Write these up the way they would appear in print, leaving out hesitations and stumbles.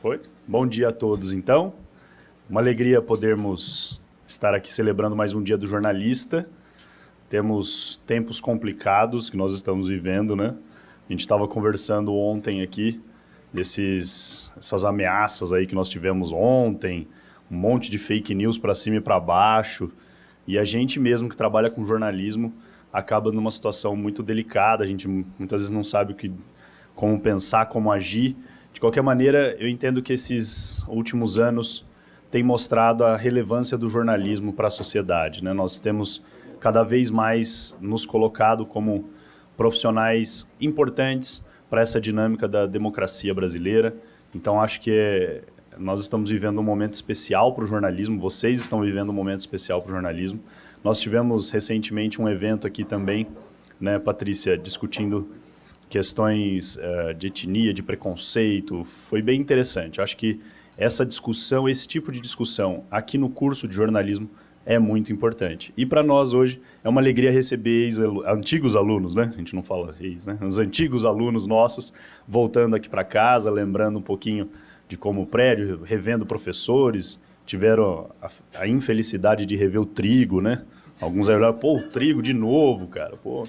Foi? Bom dia a todos, então. Uma alegria podermos estar aqui celebrando mais um dia do jornalista. Temos tempos complicados que nós estamos vivendo, né? A gente estava conversando ontem aqui essas ameaças aí que nós tivemos ontem, um monte de fake news para cima e para baixo. E a gente mesmo que trabalha com jornalismo acaba numa situação muito delicada. A gente muitas vezes não sabe como pensar, como agir. De qualquer maneira, eu entendo que esses últimos anos têm mostrado a relevância do jornalismo para a sociedade, né? Nós temos cada vez mais nos colocado como profissionais importantes para essa dinâmica da democracia brasileira. Então, acho que nós estamos vivendo um momento especial para o jornalismo, vocês estão vivendo um momento especial para o jornalismo. Nós tivemos recentemente um evento aqui também, né, Patrícia, discutindo questões de etnia, de preconceito. Foi bem interessante. Eu acho que essa discussão, esse tipo de discussão aqui no curso de jornalismo é muito importante. E para nós hoje é uma alegria receber antigos alunos, né? A gente não fala ex, né? Os antigos alunos nossos voltando aqui para casa, lembrando um pouquinho de como o prédio, revendo professores, tiveram a infelicidade de rever o trigo, né? Alguns aí olharam, pô, o trigo de novo, cara, pô.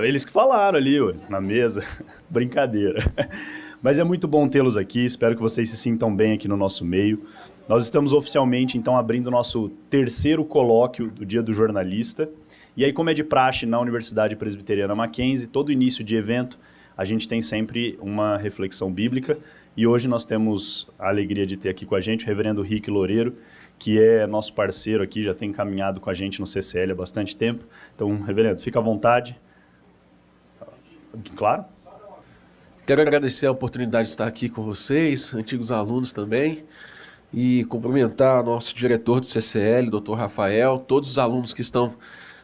Eles que falaram ali, ué, na mesa. Brincadeira. Mas é muito bom tê-los aqui, espero que vocês se sintam bem aqui no nosso meio. Nós estamos oficialmente, então, abrindo o nosso terceiro colóquio do Dia do Jornalista. E aí, como é de praxe na Universidade Presbiteriana Mackenzie, todo início de evento, a gente tem sempre uma reflexão bíblica. E hoje nós temos a alegria de ter aqui com a gente o reverendo Rick Loureiro, que é nosso parceiro aqui, já tem caminhado com a gente no CCL há bastante tempo. Então, reverendo, fica à vontade. Claro. Quero agradecer a oportunidade de estar aqui com vocês, antigos alunos também, e cumprimentar nosso diretor do CCL, Dr. Rafael, todos os alunos que estão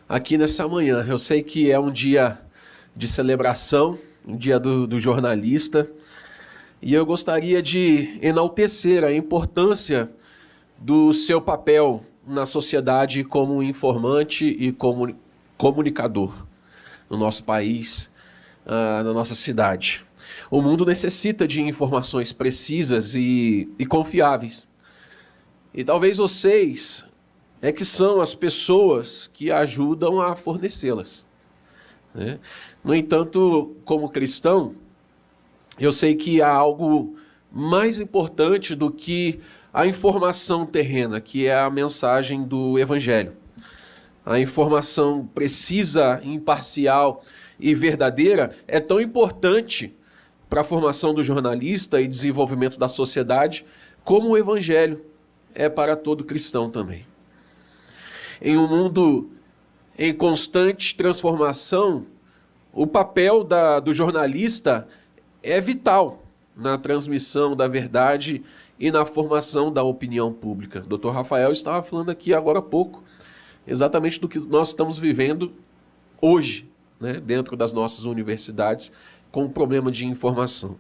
aqui nessa manhã. Eu sei que é um dia de celebração, um dia do jornalista, e eu gostaria de enaltecer a importância do seu papel na sociedade como informante e como comunicador no nosso país, na nossa cidade. O mundo necessita de informações precisas e confiáveis. E talvez vocês que são as pessoas que ajudam a fornecê-las, né? No entanto, como cristão, eu sei que há algo mais importante do que a informação terrena, que é a mensagem do Evangelho. A informação precisa, imparcial e verdadeira é tão importante para a formação do jornalista e desenvolvimento da sociedade, como o Evangelho é para todo cristão também. Em um mundo em constante transformação, o papel do jornalista é vital na transmissão da verdade e na formação da opinião pública. O Dr. Rafael estava falando aqui agora há pouco, exatamente do que nós estamos vivendo hoje, né, dentro das nossas universidades, com o problema de informação.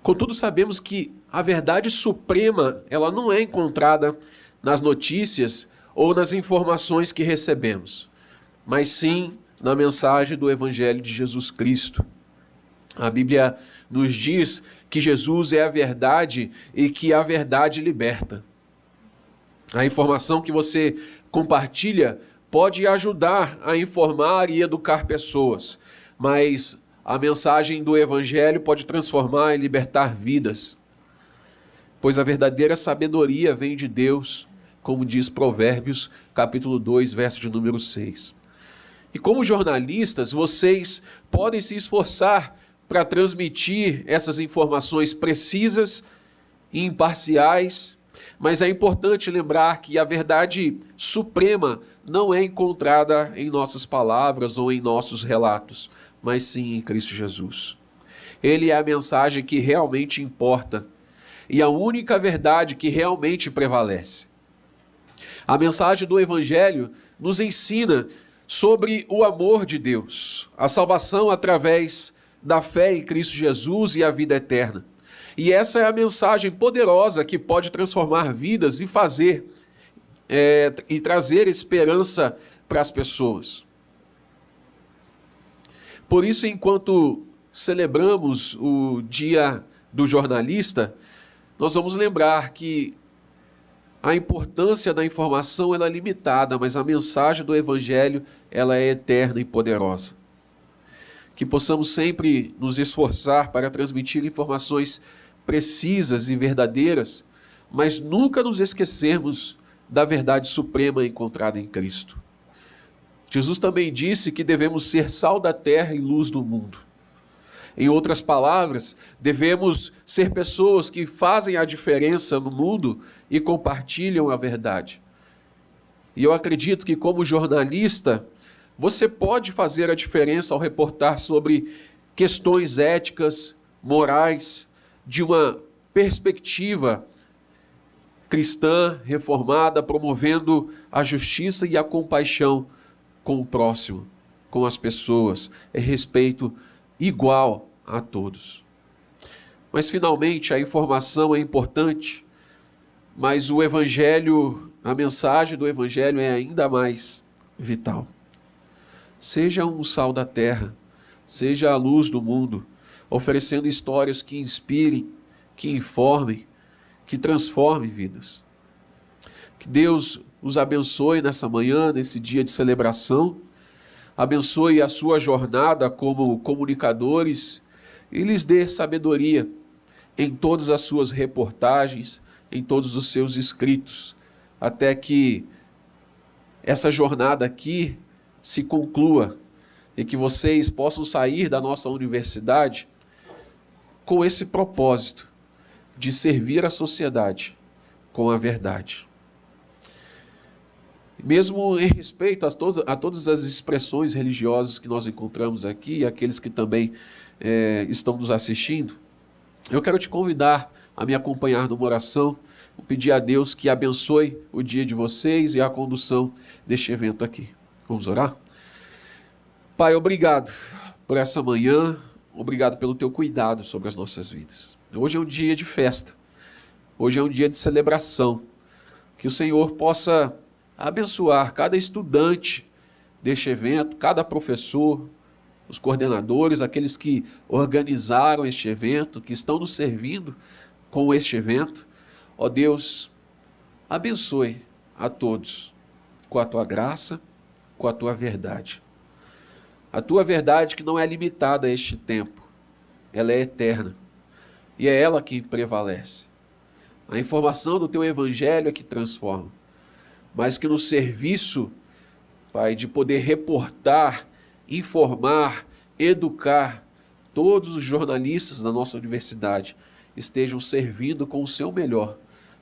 Contudo, sabemos que a verdade suprema ela não é encontrada nas notícias ou nas informações que recebemos, mas sim na mensagem do Evangelho de Jesus Cristo. A Bíblia nos diz que Jesus é a verdade e que a verdade liberta. A informação que você compartilha pode ajudar a informar e educar pessoas, mas a mensagem do Evangelho pode transformar e libertar vidas, pois a verdadeira sabedoria vem de Deus, como diz Provérbios, capítulo 2, verso de número 6. E como jornalistas, vocês podem se esforçar para transmitir essas informações precisas e imparciais, mas é importante lembrar que a verdade suprema não é encontrada em nossas palavras ou em nossos relatos, mas sim em Cristo Jesus. Ele é a mensagem que realmente importa e a única verdade que realmente prevalece. A mensagem do Evangelho nos ensina sobre o amor de Deus, a salvação através da fé em Cristo Jesus e a vida eterna. E essa é a mensagem poderosa que pode transformar vidas e trazer esperança para as pessoas. Por isso, enquanto celebramos o Dia do jornalista, nós vamos lembrar que a importância da informação ela é limitada, mas a mensagem do Evangelho ela é eterna e poderosa. Que possamos sempre nos esforçar para transmitir informações precisas e verdadeiras, mas nunca nos esquecermos da verdade suprema encontrada em Cristo. Jesus também disse que devemos ser sal da terra e luz do mundo. Em outras palavras, devemos ser pessoas que fazem a diferença no mundo e compartilham a verdade. E eu acredito que, como jornalista, você pode fazer a diferença ao reportar sobre questões éticas, morais, de uma perspectiva cristã, reformada, promovendo a justiça e a compaixão com o próximo, com as pessoas, em respeito igual a todos. Mas, finalmente, a informação é importante, mas o Evangelho, a mensagem do Evangelho é ainda mais vital. Seja um sal da terra, seja a luz do mundo, oferecendo histórias que inspirem, que informem, que transformem vidas. Que Deus os abençoe nessa manhã, nesse dia de celebração, abençoe a sua jornada como comunicadores e lhes dê sabedoria em todas as suas reportagens, em todos os seus escritos, até que essa jornada aqui se conclua e que vocês possam sair da nossa universidade com esse propósito de servir a sociedade com a verdade. Mesmo em respeito a todas as expressões religiosas que nós encontramos aqui, e aqueles que também estão nos assistindo, eu quero te convidar a me acompanhar numa oração, pedir a Deus que abençoe o dia de vocês e a condução deste evento aqui. Vamos orar? Pai, obrigado por essa manhã, obrigado pelo teu cuidado sobre as nossas vidas. Hoje é um dia de festa, hoje é um dia de celebração, que o Senhor possa abençoar cada estudante deste evento, cada professor, os coordenadores, aqueles que organizaram este evento, que estão nos servindo com este evento. Ó Deus, abençoe a todos com a tua graça, com a tua verdade. A tua verdade que não é limitada a este tempo, ela é eterna e é ela que prevalece. A informação do teu evangelho é que transforma, mas que no serviço, Pai, de poder reportar, informar, educar, todos os jornalistas da nossa universidade estejam servindo com o seu melhor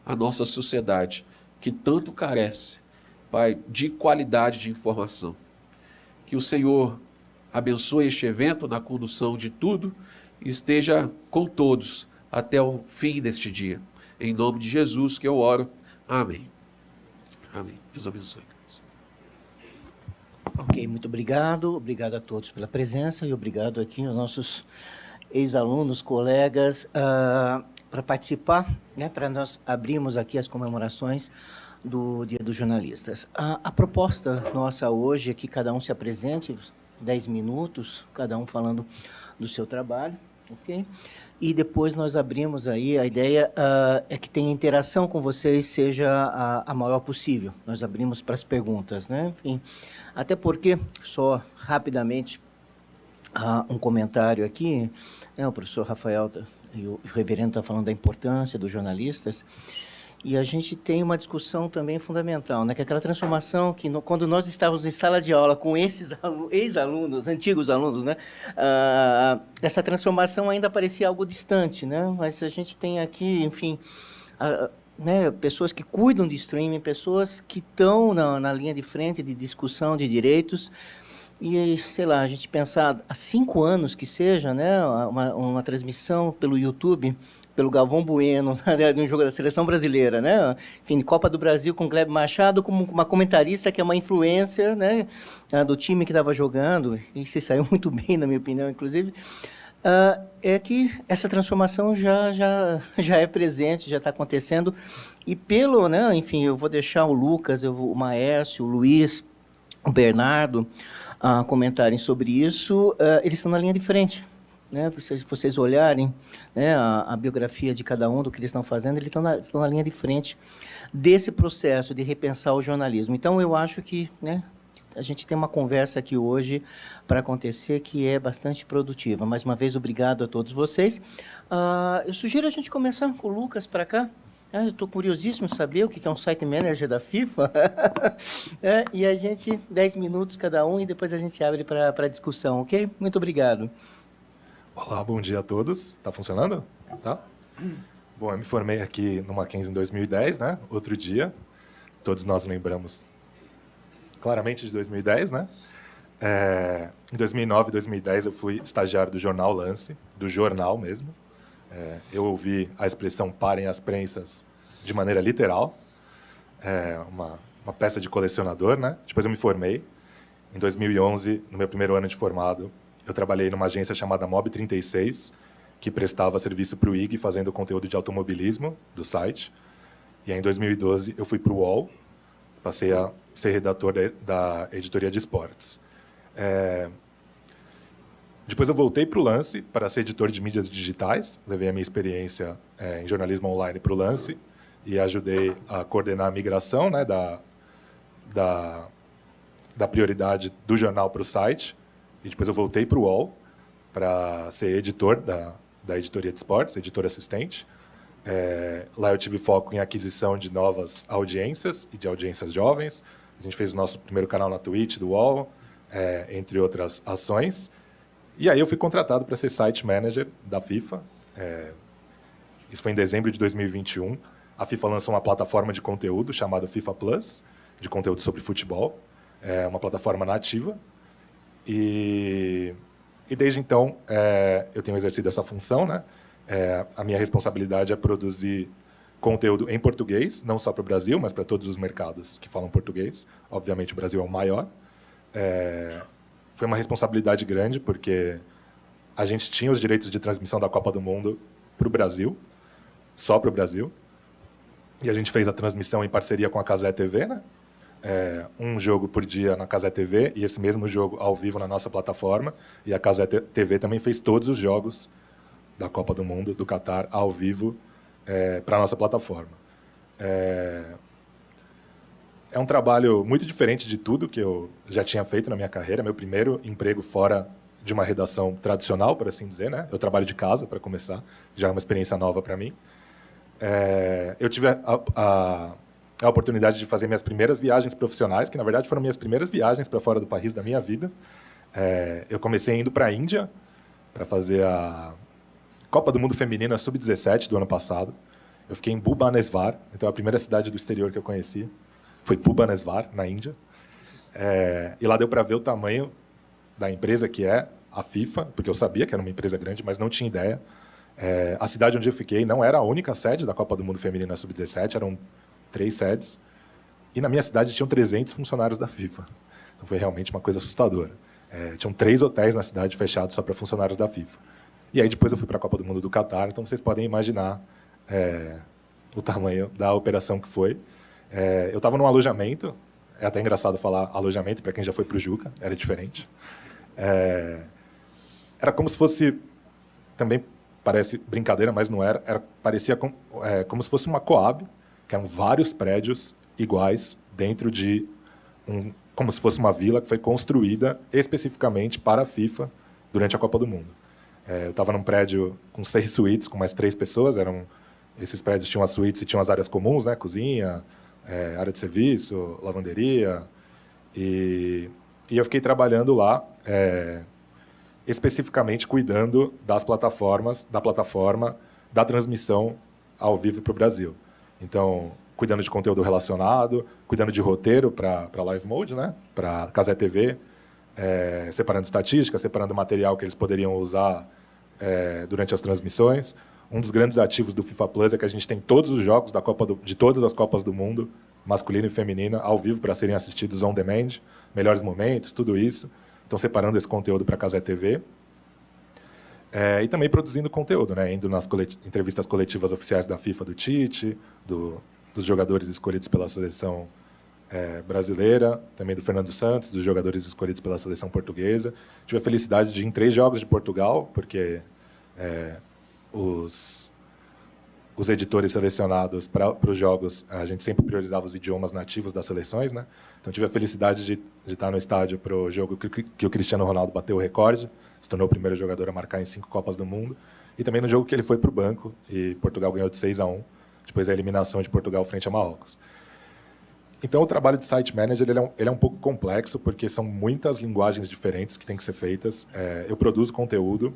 a nossa sociedade, que tanto carece, Pai, de qualidade de informação. Que o Senhor abençoe este evento na condução de tudo e esteja com todos até o fim deste dia. Em nome de Jesus que eu oro. Amém. Amém. Deus abençoe. Ok, muito obrigado. Obrigado a todos pela presença e obrigado aqui aos nossos ex-alunos, colegas, para participar, né, para nós abrirmos aqui as comemorações do Dia dos Jornalistas. A proposta nossa hoje é que cada um se apresente, 10 minutos, cada um falando do seu trabalho, ok? E depois nós abrimos aí, a ideia é que tenha interação com vocês seja a maior possível. Nós abrimos para as perguntas, né? Enfim, até porque, só rapidamente, um comentário aqui, né, o professor Rafael e o reverendo estão falando da importância dos jornalistas, e a gente tem uma discussão também fundamental, né, que é aquela transformação que, quando nós estávamos em sala de aula com esses ex-alunos, antigos alunos, né, essa transformação ainda parecia algo distante, né, mas a gente tem aqui, enfim, né, pessoas que cuidam de streaming, pessoas que estão na linha de frente de discussão de direitos, e, sei lá, a gente pensar há 5 anos que seja, né, uma transmissão pelo YouTube, pelo Galvão Bueno, no jogo da Seleção Brasileira, né? Enfim, Copa do Brasil com Gleb Machado, como uma comentarista que é uma influencer, né, do time que estava jogando, e se saiu muito bem, na minha opinião, inclusive, é que essa transformação já é presente, já está acontecendo, e pelo, né, enfim, eu vou deixar o Lucas, o Maércio, o Luiz, o Bernardo comentarem sobre isso, eles estão na linha de frente, né? Se vocês olharem, né, a biografia de cada um, do que eles estão fazendo, eles estão na linha de frente desse processo de repensar o jornalismo. Então, eu acho que, né, a gente tem uma conversa aqui hoje para acontecer que é bastante produtiva. Mais uma vez, obrigado a todos vocês. Eu sugiro a gente começar com o Lucas para cá. Eu estou curiosíssimo em saber o que é um site manager da FIFA. E a gente, 10 minutos cada um, e depois a gente abre para discussão, ok? Muito obrigado. Olá, bom dia a todos. Está funcionando? Tá? Bom, eu me formei aqui no Mackenzie em 2010, né? Outro dia. Todos nós lembramos claramente de 2010, né? Em 2009 e 2010 eu fui estagiário do jornal Lance, do jornal mesmo. Eu ouvi a expressão "parem as prensas" de maneira literal. Uma peça de colecionador, né? Depois eu me formei. Em 2011, no meu primeiro ano de formado, eu trabalhei numa agência chamada Mob 36, que prestava serviço para o IG, fazendo conteúdo de automobilismo do site. E aí, em 2012, eu fui para o UOL, passei a ser redator da editoria de esportes. Depois eu voltei para o Lance para ser editor de mídias digitais, levei a minha experiência em jornalismo online para o Lance e ajudei a coordenar a migração, né, da prioridade do jornal para o site. E depois eu voltei para o UOL para ser editor da editoria de esportes, editor assistente. Lá eu tive foco em aquisição de novas audiências e de audiências jovens. A gente fez o nosso primeiro canal na Twitch do UOL, entre outras ações. E aí eu fui contratado para ser site manager da FIFA. Isso foi em dezembro de 2021. A FIFA lançou uma plataforma de conteúdo chamada FIFA Plus, de conteúdo sobre futebol. É uma plataforma nativa. E desde então, eu tenho exercido essa função, né? A minha responsabilidade é produzir conteúdo em português, não só para o Brasil, mas para todos os mercados que falam português. Obviamente, o Brasil é o maior. Foi uma responsabilidade grande, porque a gente tinha os direitos de transmissão da Copa do Mundo para o Brasil, só para o Brasil. E a gente fez a transmissão em parceria com a Cazé TV, né? Um jogo por dia na Cazé TV e esse mesmo jogo ao vivo na nossa plataforma. E a Cazé TV também fez todos os jogos da Copa do Mundo, do Catar, ao vivo, para a nossa plataforma. É um trabalho muito diferente de tudo que eu já tinha feito na minha carreira. Meu primeiro emprego fora de uma redação tradicional, por assim dizer, né? Eu trabalho de casa, para começar. Já é uma experiência nova para mim. Eu tive a oportunidade de fazer minhas primeiras viagens profissionais, que, na verdade, foram minhas primeiras viagens para fora do país da minha vida. Eu comecei indo para a Índia para fazer a Copa do Mundo Feminina Sub-17 do ano passado. Eu fiquei em Bhubaneswar, então a primeira cidade do exterior que eu conheci foi Bhubaneswar, na Índia. E lá deu para ver o tamanho da empresa que é a FIFA, porque eu sabia que era uma empresa grande, mas não tinha ideia. A cidade onde eu fiquei não era a única sede da Copa do Mundo Feminina Sub-17, eram 3 sedes. E na minha cidade tinham 300 funcionários da FIFA. Então foi realmente uma coisa assustadora. Tinham 3 hotéis na cidade fechados só para funcionários da FIFA. E aí depois eu fui para a Copa do Mundo do Catar, então vocês podem imaginar o tamanho da operação que foi. Eu estava num alojamento, é até engraçado falar alojamento para quem já foi para o Juca, era diferente. Era como se fosse, também parece brincadeira, mas não era, parecia como se fosse uma Coab, que eram vários prédios iguais dentro de como se fosse uma vila que foi construída especificamente para a FIFA durante a Copa do Mundo. Eu estava num prédio com 6 suítes, com mais 3 pessoas. Esses prédios tinham as suítes e tinham as áreas comuns, né? Cozinha, área de serviço, lavanderia. E eu fiquei trabalhando lá, especificamente cuidando da plataforma, da transmissão ao vivo para o Brasil. Então, cuidando de conteúdo relacionado, cuidando de roteiro para Live Mode, né? Para Cazé TV, separando estatísticas, separando material que eles poderiam usar durante as transmissões. Um dos grandes ativos do FIFA Plus é que a gente tem todos os jogos de todas as Copas do Mundo, masculina e feminina, ao vivo para serem assistidos on demand, melhores momentos, tudo isso. Então, separando esse conteúdo para a Cazé TV. E também produzindo conteúdo, né? Indo nas entrevistas coletivas oficiais da FIFA do Tite, dos jogadores escolhidos pela seleção brasileira, também do Fernando Santos, dos jogadores escolhidos pela seleção portuguesa. Tive a felicidade de ir em 3 jogos de Portugal, porque os editores selecionados para os jogos, a gente sempre priorizava os idiomas nativos das seleções, né? Então tive a felicidade de estar no estádio para o jogo que o Cristiano Ronaldo bateu o recorde, se tornou o primeiro jogador a marcar em 5 Copas do Mundo, e também no jogo que ele foi para o banco e Portugal ganhou de 6-1, depois da eliminação de Portugal frente a Marrocos. Então o trabalho de site manager ele é um pouco complexo, porque são muitas linguagens diferentes que têm que ser feitas. Eu produzo conteúdo,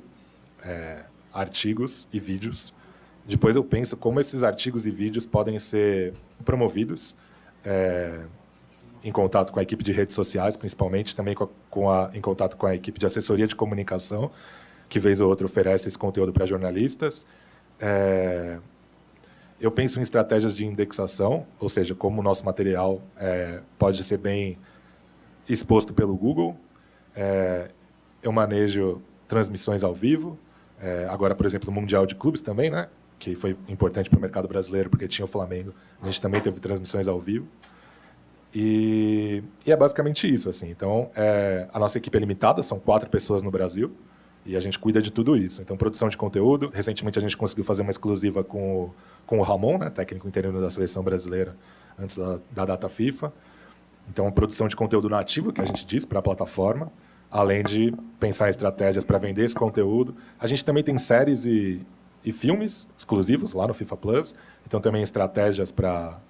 artigos e vídeos. Depois eu penso como esses artigos e vídeos podem ser promovidos em contato com a equipe de redes sociais, principalmente, também em contato com a equipe de assessoria de comunicação, que vez ou outra oferece esse conteúdo para jornalistas. Eu penso em estratégias de indexação, ou seja, como o nosso material pode ser bem exposto pelo Google. Eu manejo transmissões ao vivo. Agora, por exemplo, o Mundial de Clubes também, né? Que foi importante para o mercado brasileiro, porque tinha o Flamengo. A gente também teve transmissões ao vivo. E é basicamente isso, assim. Então, a nossa equipe é limitada, são 4 pessoas no Brasil, e a gente cuida de tudo isso. Então, produção de conteúdo. Recentemente, a gente conseguiu fazer uma exclusiva com o Ramon, né, técnico interino da seleção brasileira, antes da data FIFA. Então, produção de conteúdo nativo, que a gente diz, para a plataforma, além de pensar em estratégias para vender esse conteúdo. A gente também tem séries e filmes exclusivos lá no FIFA Plus, então também estratégias para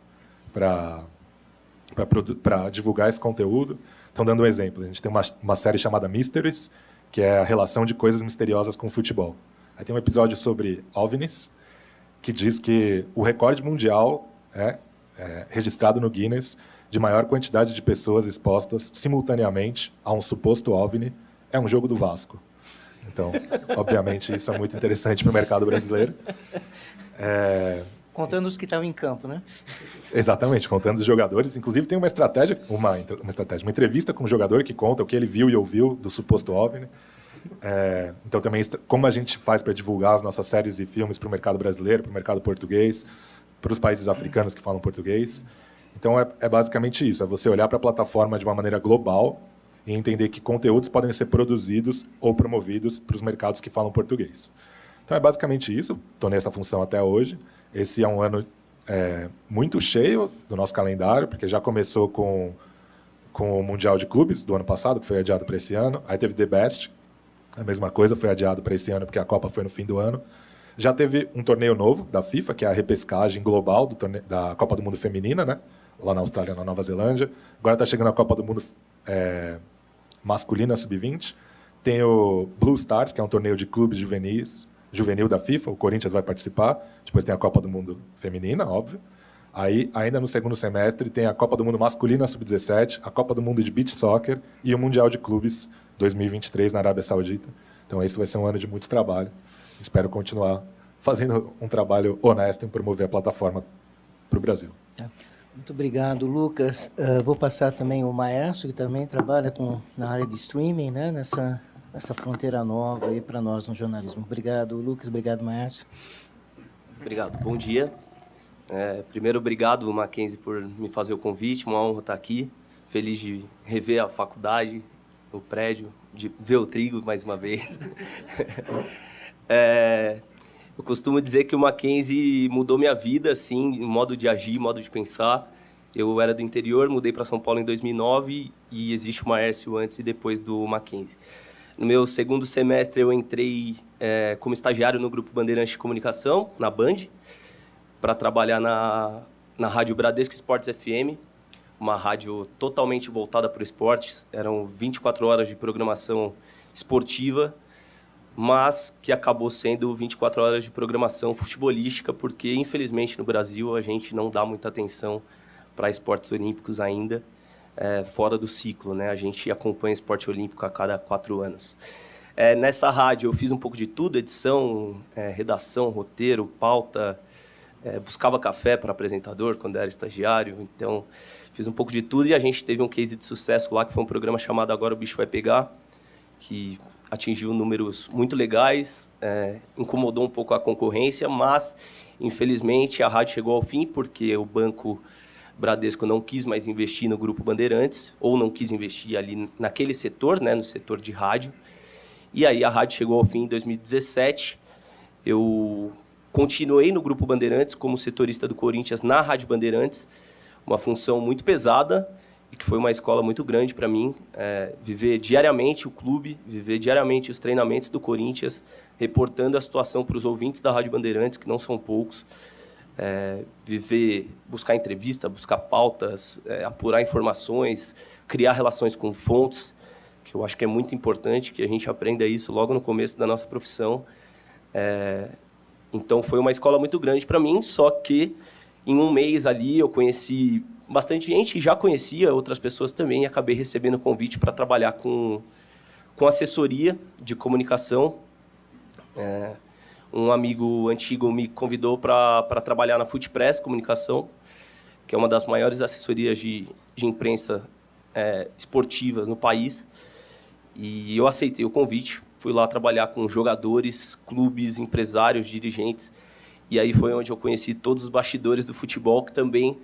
divulgar esse conteúdo. Então, dando um exemplo, a gente tem uma série chamada Mysteries, que é a relação de coisas misteriosas com o futebol. Aí tem um episódio sobre OVNIs, que diz que o recorde mundial registrado no Guinness de maior quantidade de pessoas expostas simultaneamente a um suposto OVNI é um jogo do Vasco. Então, obviamente, isso é muito interessante para o mercado brasileiro. Contando os que estavam em campo, né? Exatamente, contando os jogadores. Inclusive, tem uma entrevista com um jogador que conta o que ele viu e ouviu do suposto OVNI. Então, também, como a gente faz para divulgar as nossas séries e filmes para o mercado brasileiro, para o mercado português, para os países africanos que falam português. Então, é basicamente isso, é você olhar para a plataforma de uma maneira global e entender que conteúdos podem ser produzidos ou promovidos para os mercados que falam português. Então, é basicamente isso. Estou nessa função até hoje. Esse é um ano muito cheio do nosso calendário, porque já começou com o Mundial de Clubes do ano passado, que foi adiado para esse ano. Aí teve The Best, a mesma coisa, foi adiado para esse ano, porque a Copa foi no fim do ano. Já teve um torneio novo da FIFA, que é a repescagem global da Copa do Mundo Feminina, né? Lá na Austrália, na Nova Zelândia. Agora está chegando a Copa do Mundo Masculina Sub-20. Tem o Blue Stars, que é um torneio de clubes juvenil da FIFA. O Corinthians vai participar. Depois tem a Copa do Mundo Feminina, óbvio. Aí, ainda no segundo semestre, tem a Copa do Mundo Masculina Sub-17, a Copa do Mundo de Beach Soccer e o Mundial de Clubes 2023 na Arábia Saudita. Então, esse vai ser um ano de muito trabalho. Espero continuar fazendo um trabalho honesto em promover a plataforma para o Brasil. Muito obrigado, Lucas. Vou passar também o Maércio, que também trabalha na área de streaming, né? Nessa fronteira nova aí para nós no jornalismo. Obrigado, Lucas. Obrigado, Maércio. Obrigado. Bom dia. Primeiro, obrigado, Mackenzie, por me fazer o convite. Uma honra estar aqui. Feliz de rever a faculdade, o prédio, de ver o trigo mais uma vez. Eu costumo dizer que o Mackenzie mudou minha vida, assim, modo de agir, modo de pensar. Eu era do interior, mudei para São Paulo em 2009 e existe o Maércio antes e depois do Mackenzie. No meu segundo semestre, eu entrei como estagiário no Grupo Bandeirantes de Comunicação, na Band, para trabalhar na Rádio Bradesco Esportes FM, uma rádio totalmente voltada para o esportes. Eram 24 horas de programação esportiva, mas que acabou sendo 24 horas de programação futebolística, porque, infelizmente, no Brasil, a gente não dá muita atenção para esportes olímpicos ainda, fora do ciclo, né? A gente acompanha esporte olímpico a cada 4 anos. Nessa rádio, eu fiz um pouco de tudo, edição, redação, roteiro, pauta, buscava café para apresentador quando era estagiário, então fiz um pouco de tudo e a gente teve um case de sucesso lá, que foi um programa chamado Agora o Bicho Vai Pegar, que atingiu números muito legais, incomodou um pouco a concorrência, mas, infelizmente, a rádio chegou ao fim, porque o banco Bradesco não quis mais investir no Grupo Bandeirantes, ou não quis investir ali naquele setor, né, no setor de rádio. E aí a rádio chegou ao fim em 2017. Eu continuei no Grupo Bandeirantes como setorista do Corinthians na Rádio Bandeirantes, uma função muito pesada e que foi uma escola muito grande para mim, viver diariamente o clube, viver diariamente os treinamentos do Corinthians, reportando a situação para os ouvintes da Rádio Bandeirantes, que não são poucos, buscar entrevista, buscar pautas, apurar informações, criar relações com fontes, que eu acho que é muito importante que a gente aprenda isso logo no começo da nossa profissão. Então, foi uma escola muito grande para mim, só que em um mês ali eu conheci bastante gente, já conhecia outras pessoas também, e acabei recebendo convite para trabalhar com assessoria de comunicação. Um amigo antigo me convidou para trabalhar na Footpress Comunicação, que é uma das maiores assessorias de imprensa esportiva no país. E eu aceitei o convite, fui lá trabalhar com jogadores, clubes, empresários, dirigentes. E aí foi onde eu conheci todos os bastidores do futebol, que também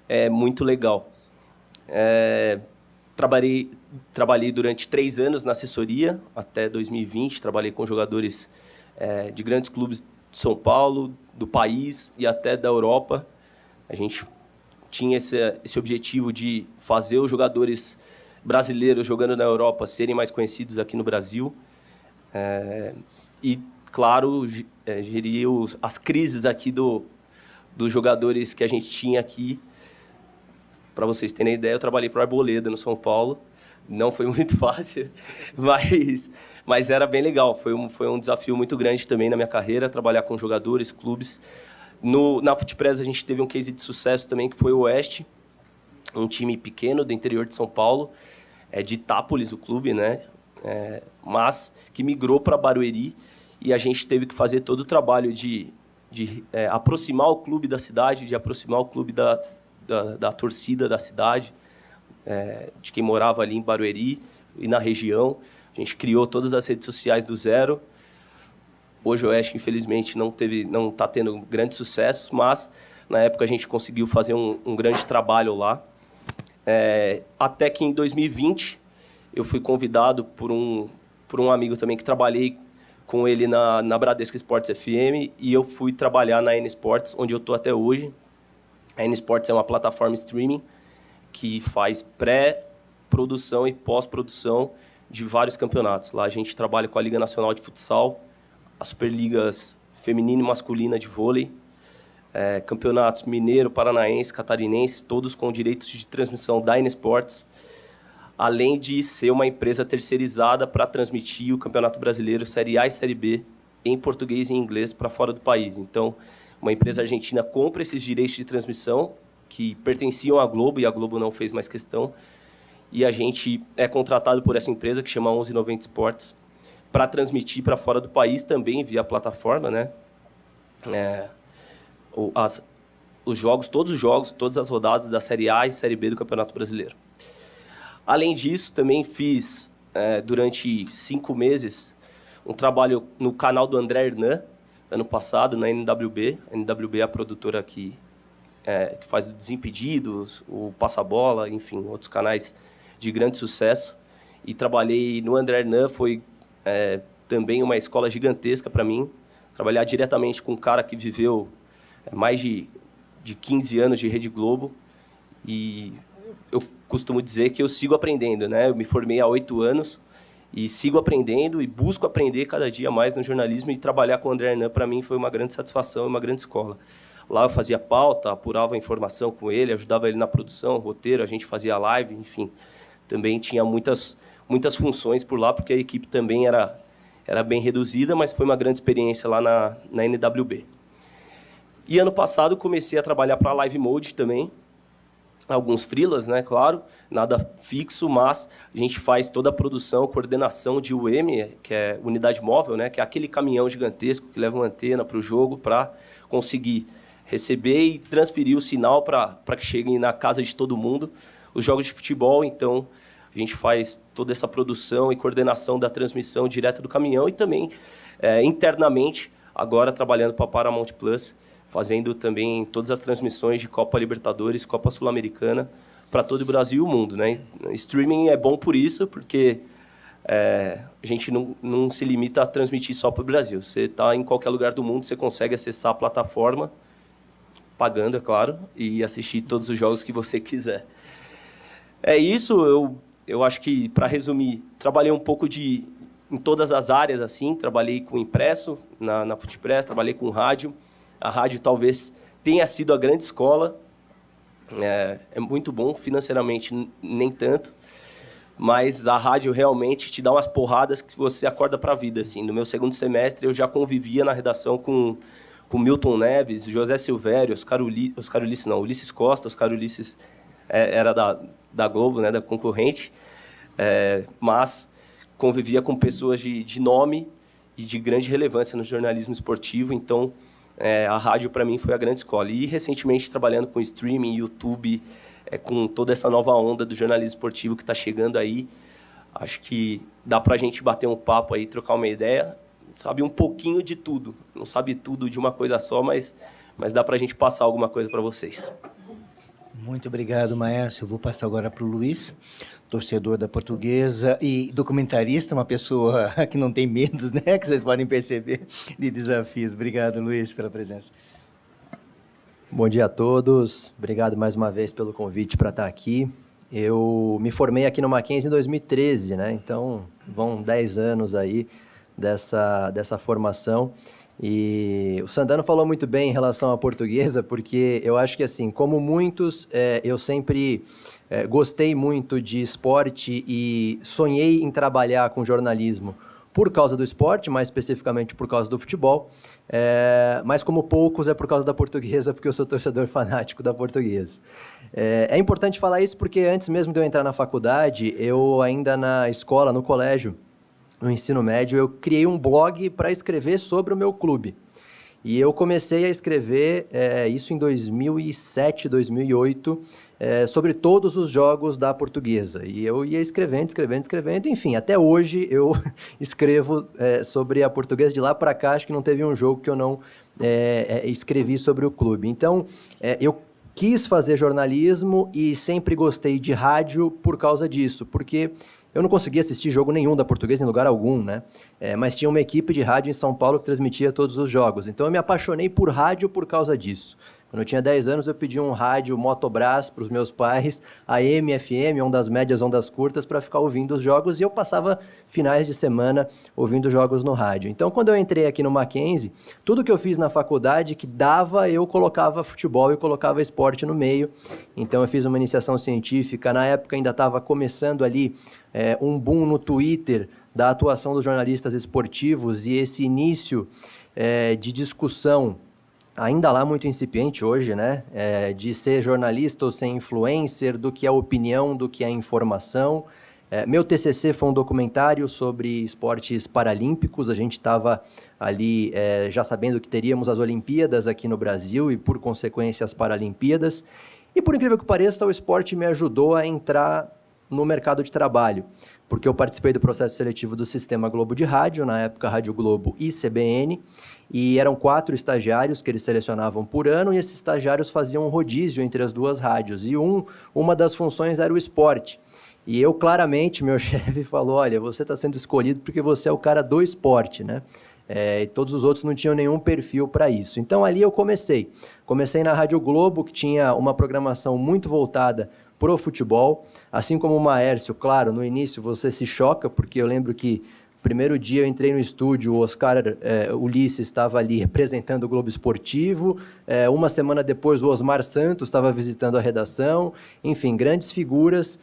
é muito legal. Trabalhei durante 3 anos na assessoria, até 2020. Trabalhei com jogadores de grandes clubes de São Paulo, do país e até da Europa. A gente tinha esse objetivo de fazer os jogadores brasileiros jogando na Europa serem mais conhecidos aqui no Brasil. E, claro, gerir as crises aqui dos jogadores que a gente tinha aqui. Para vocês terem ideia, eu trabalhei para o Arboleda, no São Paulo. Não foi muito fácil, mas era bem legal. Foi um desafio muito grande também na minha carreira, trabalhar com jogadores, clubes. Na Footpress a gente teve um case de sucesso também, que foi o Oeste, um time pequeno do interior de São Paulo, de Itápolis, o clube, né? Mas que migrou para Barueri, e a gente teve que fazer todo o trabalho de aproximar o clube da cidade, de aproximar o clube da torcida da cidade, de quem morava ali em Barueri e na região. A gente criou todas as redes sociais do zero. Hoje o Oeste, infelizmente, não está tendo grandes sucessos, mas na época a gente conseguiu fazer um grande trabalho lá. Até que em 2020 eu fui convidado por um amigo também que trabalhei com ele na Bradesco Esportes FM, e eu fui trabalhar na N Sports, onde eu estou até hoje. A N Sports é uma plataforma streaming que faz pré-produção e pós-produção de vários campeonatos. Lá a gente trabalha com a Liga Nacional de Futsal, as Superligas Feminina e Masculina de Vôlei, campeonatos mineiro, paranaense, catarinense, todos com direitos de transmissão da N Sports, além de ser uma empresa terceirizada para transmitir o Campeonato Brasileiro Série A e Série B em português e em inglês para fora do país. Então, uma empresa argentina compra esses direitos de transmissão que pertenciam à Globo, e a Globo não fez mais questão, e a gente é contratado por essa empresa que chama 1190 Sports para transmitir para fora do país também via plataforma, né? Os jogos, todas as rodadas da Série A e Série B do Campeonato Brasileiro. Além disso, também fiz, durante 5 meses, um trabalho no canal do André Hernan, ano passado, na NWB. A NWB é a produtora que faz o Desimpedidos, o Passa-Bola, enfim, outros canais de grande sucesso. E trabalhei no André Hernan, foi também uma escola gigantesca para mim. Trabalhar diretamente com um cara que viveu mais de 15 anos de Rede Globo. E eu costumo dizer que eu sigo aprendendo, né? Eu me formei há 8 anos e sigo aprendendo e busco aprender cada dia mais no jornalismo, e trabalhar com o André Hernan, para mim, foi uma grande satisfação e uma grande escola. Lá eu fazia pauta, apurava informação com ele, ajudava ele na produção, roteiro, a gente fazia live, enfim. Também tinha muitas funções por lá, porque a equipe também era bem reduzida, mas foi uma grande experiência lá na NWB. E ano passado comecei a trabalhar para a Live Mode também, alguns freelas, né, claro, nada fixo, mas a gente faz toda a produção, coordenação de UM, que é unidade móvel, né, que é aquele caminhão gigantesco que leva uma antena para o jogo para conseguir receber e transferir o sinal para que chegue na casa de todo mundo. Os jogos de futebol, então, a gente faz toda essa produção e coordenação da transmissão direto do caminhão, e também internamente, agora trabalhando para a Paramount Plus, fazendo também todas as transmissões de Copa Libertadores, Copa Sul-Americana, para todo o Brasil e o mundo, né? Streaming é bom por isso, porque a gente não se limita a transmitir só para o Brasil. Você está em qualquer lugar do mundo, você consegue acessar a plataforma, pagando, é claro, e assistir todos os jogos que você quiser. É isso, eu acho que, para resumir, trabalhei um pouco em todas as áreas, assim, trabalhei com impresso, na Futepress, trabalhei com rádio. A rádio talvez tenha sido a grande escola, é muito bom, financeiramente nem tanto, mas a rádio realmente te dá umas porradas que você acorda para a vida. Assim. No meu segundo semestre, eu já convivia na redação com Milton Neves, José Silvério, Ulisses Costa. Oscar Ulisses era da Globo, né, da concorrente, mas convivia com pessoas de nome e de grande relevância no jornalismo esportivo, então a rádio para mim foi a grande escola. E recentemente trabalhando com streaming, YouTube, com toda essa nova onda do jornalismo esportivo que está chegando aí, acho que dá para a gente bater um papo aí, trocar uma ideia, sabe um pouquinho de tudo, não sabe tudo de uma coisa só, mas dá para a gente passar alguma coisa para vocês. Muito obrigado, Maércio. Eu vou passar agora para o Luiz, torcedor da Portuguesa e documentarista, uma pessoa que não tem medos, né? Que vocês podem perceber, de desafios. Obrigado, Luiz, pela presença. Bom dia a todos. Obrigado mais uma vez pelo convite para estar aqui. Eu me formei aqui no Mackenzie em 2013, né? Então, vão 10 anos aí dessa formação. E o Sandano falou muito bem em relação à Portuguesa, porque eu acho que, assim, como muitos, eu sempre gostei muito de esporte e sonhei em trabalhar com jornalismo por causa do esporte, mais especificamente por causa do futebol, mas como poucos é por causa da Portuguesa, porque eu sou torcedor fanático da Portuguesa. É importante falar isso porque antes mesmo de eu entrar na faculdade, eu ainda na escola, no colégio, no ensino médio, eu criei um blog para escrever sobre o meu clube. E eu comecei a escrever isso em 2007, 2008, sobre todos os jogos da Portuguesa. E eu ia escrevendo, enfim, até hoje eu escrevo sobre a Portuguesa. De lá para cá, acho que não teve um jogo que eu não escrevi sobre o clube. Então, eu quis fazer jornalismo e sempre gostei de rádio por causa disso, porque eu não conseguia assistir jogo nenhum da Portuguesa em lugar algum, né? Mas tinha uma equipe de rádio em São Paulo que transmitia todos os jogos. Então eu me apaixonei por rádio por causa disso. Quando eu tinha 10 anos, eu pedi um rádio Motobras para os meus pais, AM, FM, ondas médias, ondas curtas, para ficar ouvindo os jogos, e eu passava finais de semana ouvindo jogos no rádio. Então, quando eu entrei aqui no Mackenzie, tudo que eu fiz na faculdade que dava, eu colocava futebol e colocava esporte no meio. Então, eu fiz uma iniciação científica. Na época, ainda estava começando ali um boom no Twitter da atuação dos jornalistas esportivos, e esse início de discussão ainda lá muito incipiente hoje, né? De ser jornalista ou ser influencer, do que é opinião, do que é informação. Meu TCC foi um documentário sobre esportes paralímpicos. A gente estava ali já sabendo que teríamos as Olimpíadas aqui no Brasil e, por consequência, as Paralimpíadas. E, por incrível que pareça, o esporte me ajudou a entrar no mercado de trabalho, porque eu participei do processo seletivo do Sistema Globo de Rádio, na época Rádio Globo e CBN, e eram 4 estagiários que eles selecionavam por ano, e esses estagiários faziam um rodízio entre as duas rádios, e uma das funções era o esporte. E eu, claramente, meu chefe falou, olha, você está sendo escolhido porque você é o cara do esporte, né? E todos os outros não tinham nenhum perfil para isso. Então, ali eu comecei. Comecei na Rádio Globo, que tinha uma programação muito voltada pro futebol, assim como o Maércio. Claro, no início você se choca, porque eu lembro que primeiro dia eu entrei no estúdio, o Oscar Ulisses estava ali representando o Globo Esportivo, uma semana depois o Osmar Santos estava visitando a redação, enfim, grandes figuras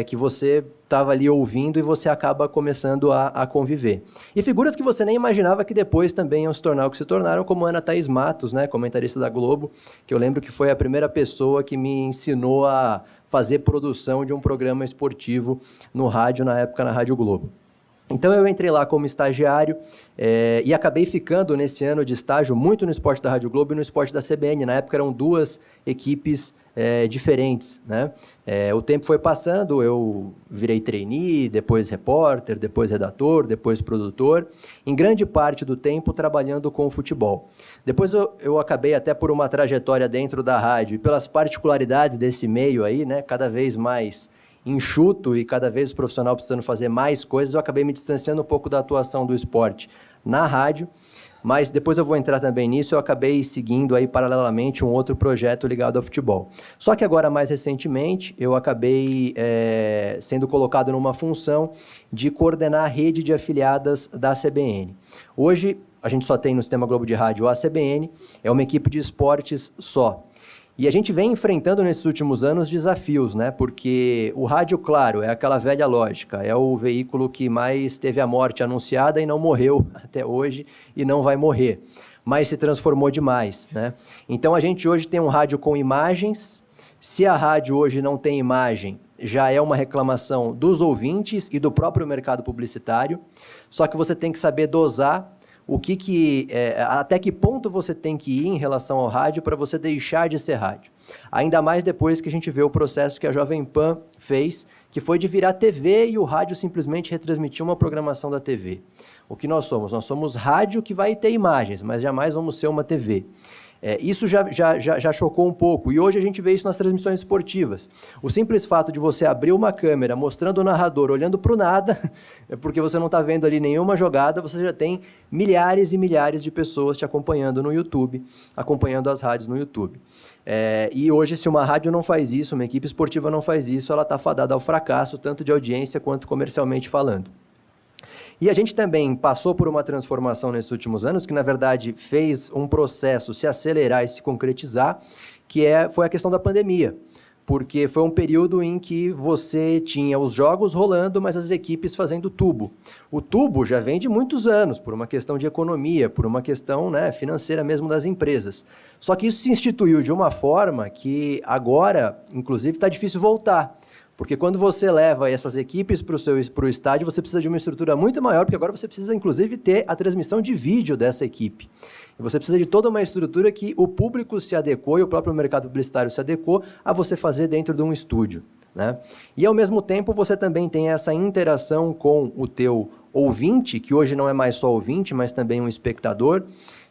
que você estava ali ouvindo e você acaba começando a conviver. E figuras que você nem imaginava que depois também iam se tornar o que se tornaram, como Ana Thaís Matos, né, comentarista da Globo, que eu lembro que foi a primeira pessoa que me ensinou a fazer produção de um programa esportivo no rádio, na época na Rádio Globo. Então eu entrei lá como estagiário e acabei ficando nesse ano de estágio muito no esporte da Rádio Globo e no esporte da CBN. Na época eram duas equipes diferentes, né? O tempo foi passando, eu virei trainee, depois repórter, depois redator, depois produtor, em grande parte do tempo trabalhando com o futebol. Depois eu acabei até por uma trajetória dentro da rádio e pelas particularidades desse meio aí, né? Cada vez mais enxuto e cada vez o profissional precisando fazer mais coisas, eu acabei me distanciando um pouco da atuação do esporte na rádio, mas depois eu vou entrar também nisso, eu acabei seguindo aí paralelamente um outro projeto ligado ao futebol. Só que agora, mais recentemente, eu acabei sendo colocado numa função de coordenar a rede de afiliadas da CBN. Hoje, a gente só tem no Sistema Globo de Rádio a CBN, é uma equipe de esportes só. E a gente vem enfrentando nesses últimos anos desafios, né? Porque o rádio, claro, é aquela velha lógica, é o veículo que mais teve a morte anunciada e não morreu até hoje e não vai morrer, mas se transformou demais, né? Então a gente hoje tem um rádio com imagens. Se a rádio hoje não tem imagem, já é uma reclamação dos ouvintes e do próprio mercado publicitário, só que você tem que saber dosar até que ponto você tem que ir em relação ao rádio para você deixar de ser rádio. Ainda mais depois que a gente vê o processo que a Jovem Pan fez, que foi de virar TV e o rádio simplesmente retransmitir uma programação da TV. O que nós somos? Nós somos rádio que vai ter imagens, mas jamais vamos ser uma TV. Isso já chocou um pouco, e hoje a gente vê isso nas transmissões esportivas. O simples fato de você abrir uma câmera mostrando o narrador olhando para o nada, porque você não está vendo ali nenhuma jogada, você já tem milhares e milhares de pessoas te acompanhando no YouTube, acompanhando as rádios no YouTube. E hoje, se uma rádio não faz isso, uma equipe esportiva não faz isso, ela está fadada ao fracasso, tanto de audiência quanto comercialmente falando. E a gente também passou por uma transformação nesses últimos anos, que na verdade fez um processo se acelerar e se concretizar, foi a questão da pandemia. Porque foi um período em que você tinha os jogos rolando, mas as equipes fazendo tubo. O tubo já vem de muitos anos, por uma questão de economia, por uma questão, né, financeira mesmo das empresas. Só que isso se instituiu de uma forma que agora, inclusive, está difícil voltar. Porque quando você leva essas equipes para o estádio, você precisa de uma estrutura muito maior, porque agora você precisa, inclusive, ter a transmissão de vídeo dessa equipe. E você precisa de toda uma estrutura que o público se adequou e o próprio mercado publicitário se adequou a você fazer dentro de um estúdio, né? E, ao mesmo tempo, você também tem essa interação com o teu ouvinte, que hoje não é mais só ouvinte, mas também um espectador,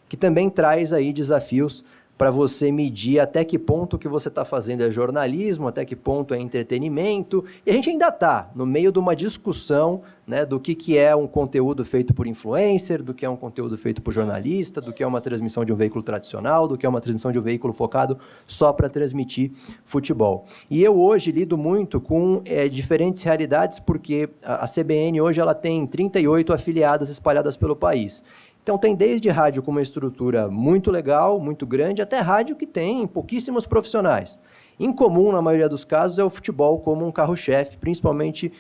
que também traz aí desafios para você medir até que ponto o que você está fazendo é jornalismo, até que ponto é entretenimento. E a gente ainda está no meio de uma discussão, né, do que é um conteúdo feito por influencer, do que é um conteúdo feito por jornalista, do que é uma transmissão de um veículo tradicional, do que é uma transmissão de um veículo focado só para transmitir futebol. E eu hoje lido muito com diferentes realidades, porque a CBN hoje ela tem 38 afiliadas espalhadas pelo país. Então tem desde rádio com uma estrutura muito legal, muito grande, até rádio que tem pouquíssimos profissionais. Em comum, na maioria dos casos, é o futebol como um carro-chefe, principalmente